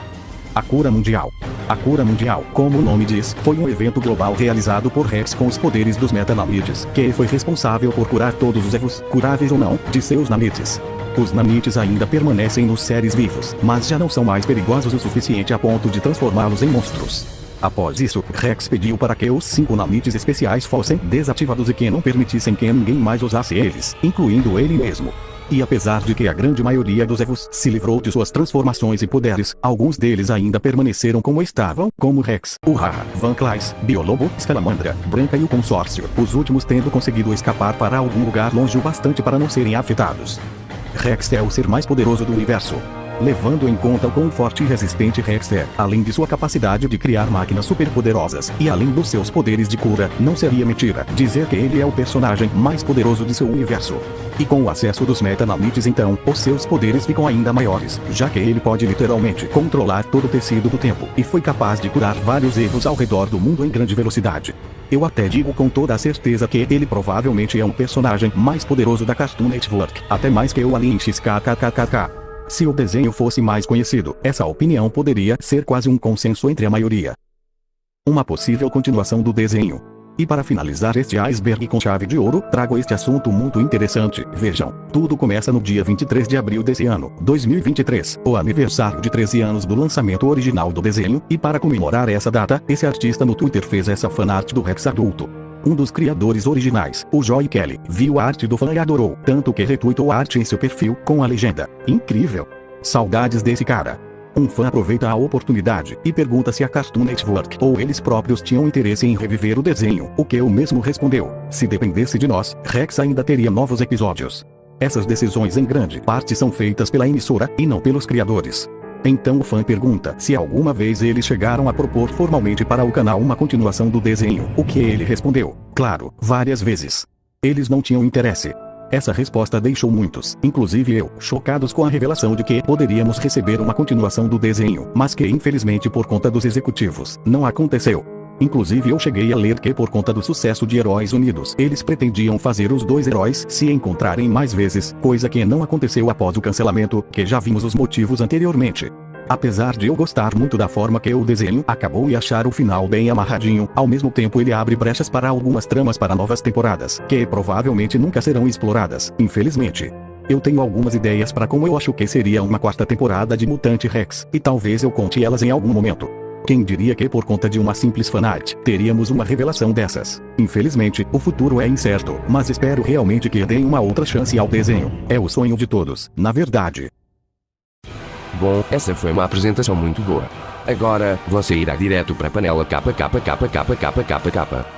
A Cura Mundial. A Cura Mundial, como o nome diz, foi um evento global realizado por Rex com os poderes dos Metanamites, que foi responsável por curar todos os Evos, curáveis ou não, de seus namites. Os namites ainda permanecem nos seres vivos, mas já não são mais perigosos o suficiente a ponto de transformá-los em monstros. Após isso, Rex pediu para que os 5 namites especiais fossem desativados e que não permitissem que ninguém mais usasse eles, incluindo ele mesmo. E apesar de que a grande maioria dos Evos se livrou de suas transformações e poderes, alguns deles ainda permaneceram como estavam, como Rex, Urraha, Van Clys, Biolobo, Scalamandra, Branca e o consórcio, os últimos tendo conseguido escapar para algum lugar longe o bastante para não serem afetados. Rex é o ser mais poderoso do universo. Levando em conta o quão forte e resistente Rex é, além de sua capacidade de criar máquinas superpoderosas, e além dos seus poderes de cura, não seria mentira dizer que ele é o personagem mais poderoso de seu universo. E com o acesso dos Metanamites então, os seus poderes ficam ainda maiores, já que ele pode literalmente controlar todo o tecido do tempo, e foi capaz de curar vários Evos ao redor do mundo em grande velocidade. Eu até digo com toda a certeza que ele provavelmente é um personagem mais poderoso da Cartoon Network, até mais que o Alien XKKKKK. Se o desenho fosse mais conhecido, essa opinião poderia ser quase um consenso entre a maioria. Uma possível continuação do desenho. E para finalizar este iceberg com chave de ouro, trago este assunto muito interessante. Vejam, tudo começa no dia 23 de abril desse ano, 2023, o aniversário de 13 anos do lançamento original do desenho, e para comemorar essa data, esse artista no Twitter fez essa fanart do Rex adulto. Um dos criadores originais, o Joy Kelly, viu a arte do fã e adorou, tanto que retweetou a arte em seu perfil, com a legenda: incrível! Saudades desse cara. Um fã aproveita a oportunidade e pergunta se a Cartoon Network ou eles próprios tinham interesse em reviver o desenho, o que o mesmo respondeu: se dependesse de nós, Rex ainda teria novos episódios. Essas decisões em grande parte são feitas pela emissora, e não pelos criadores. Então o fã pergunta se alguma vez eles chegaram a propor formalmente para o canal uma continuação do desenho, o que ele respondeu: claro, várias vezes. Eles não tinham interesse. Essa resposta deixou muitos, inclusive eu, chocados com a revelação de que poderíamos receber uma continuação do desenho, mas que infelizmente por conta dos executivos, não aconteceu. Inclusive eu cheguei a ler que por conta do sucesso de Heróis Unidos, eles pretendiam fazer os dois heróis se encontrarem mais vezes, coisa que não aconteceu após o cancelamento, que já vimos os motivos anteriormente. Apesar de eu gostar muito da forma que o desenho acabou e achar o final bem amarradinho, ao mesmo tempo ele abre brechas para algumas tramas para novas temporadas, que provavelmente nunca serão exploradas, infelizmente. Eu tenho algumas ideias para como eu acho que seria uma quarta temporada de Mutante Rex, e talvez eu conte elas em algum momento. Quem diria que por conta de uma simples fanart, teríamos uma revelação dessas? Infelizmente, o futuro é incerto, mas espero realmente que deem uma outra chance ao desenho. É o sonho de todos, na verdade. Bom, essa foi uma apresentação muito boa. Agora, você irá direto pra panela capa.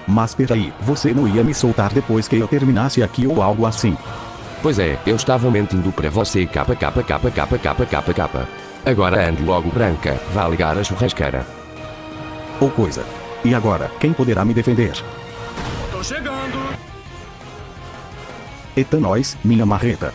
Mas peraí, você não ia me soltar depois que eu terminasse aqui ou algo assim? Pois é, eu estava mentindo pra você capa. Agora ande logo branca, vá ligar a churrasqueira. Ou coisa. E agora, quem poderá me defender? Tô chegando. Eita nós, minha marreta.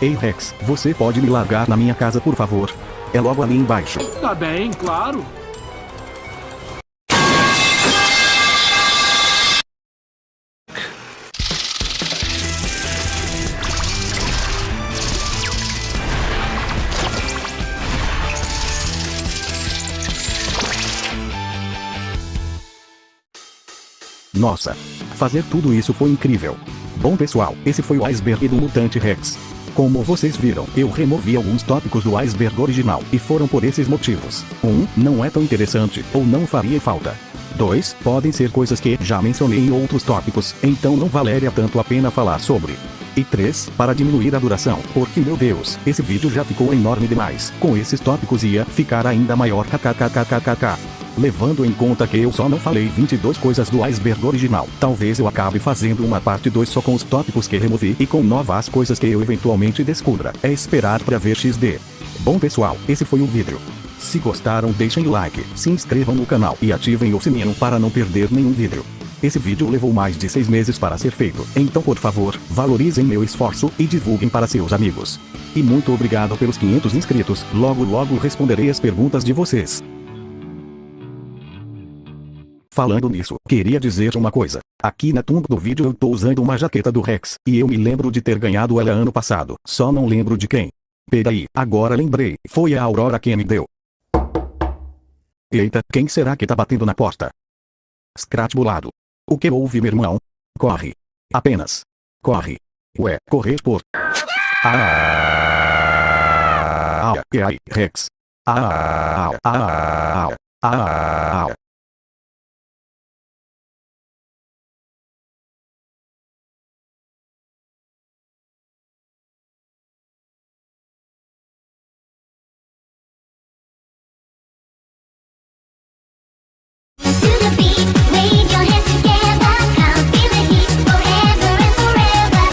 Ei Rex, você pode me largar na minha casa por favor? É logo ali embaixo. Tá bem, claro. Nossa. Fazer tudo isso foi incrível. Bom pessoal, esse foi o iceberg do Mutante Rex. Como vocês viram, eu removi alguns tópicos do iceberg original, e foram por esses motivos. 1. Não é tão interessante, ou não faria falta. 2. Podem ser coisas que já mencionei em outros tópicos, então não valeria tanto a pena falar sobre. E 3. Para diminuir a duração, porque meu Deus, esse vídeo já ficou enorme demais. Com esses tópicos ia ficar ainda maior kkkkkk. Levando em conta que eu só não falei 22 coisas do iceberg original, talvez eu acabe fazendo uma parte 2 só com os tópicos que removi e com novas coisas que eu eventualmente descubra. É esperar pra ver XD. Bom pessoal, esse foi o vídeo. Se gostaram deixem o like, se inscrevam no canal e ativem o sininho para não perder nenhum vídeo. Esse vídeo levou mais de 6 meses para ser feito, então por favor, valorizem meu esforço e divulguem para seus amigos. E muito obrigado pelos 500 inscritos, logo responderei as perguntas de vocês. Falando nisso, queria dizer uma coisa. Aqui na thumb do vídeo eu tô usando uma jaqueta do Rex, e eu me lembro de ter ganhado ela ano passado, só não lembro de quem. Peraí, agora lembrei, foi a Aurora quem me deu. Eita, quem será que tá batendo na porta? Scratch bolado. O que houve, meu irmão? Corre. Apenas. Corre. Ué, correr por... Rex.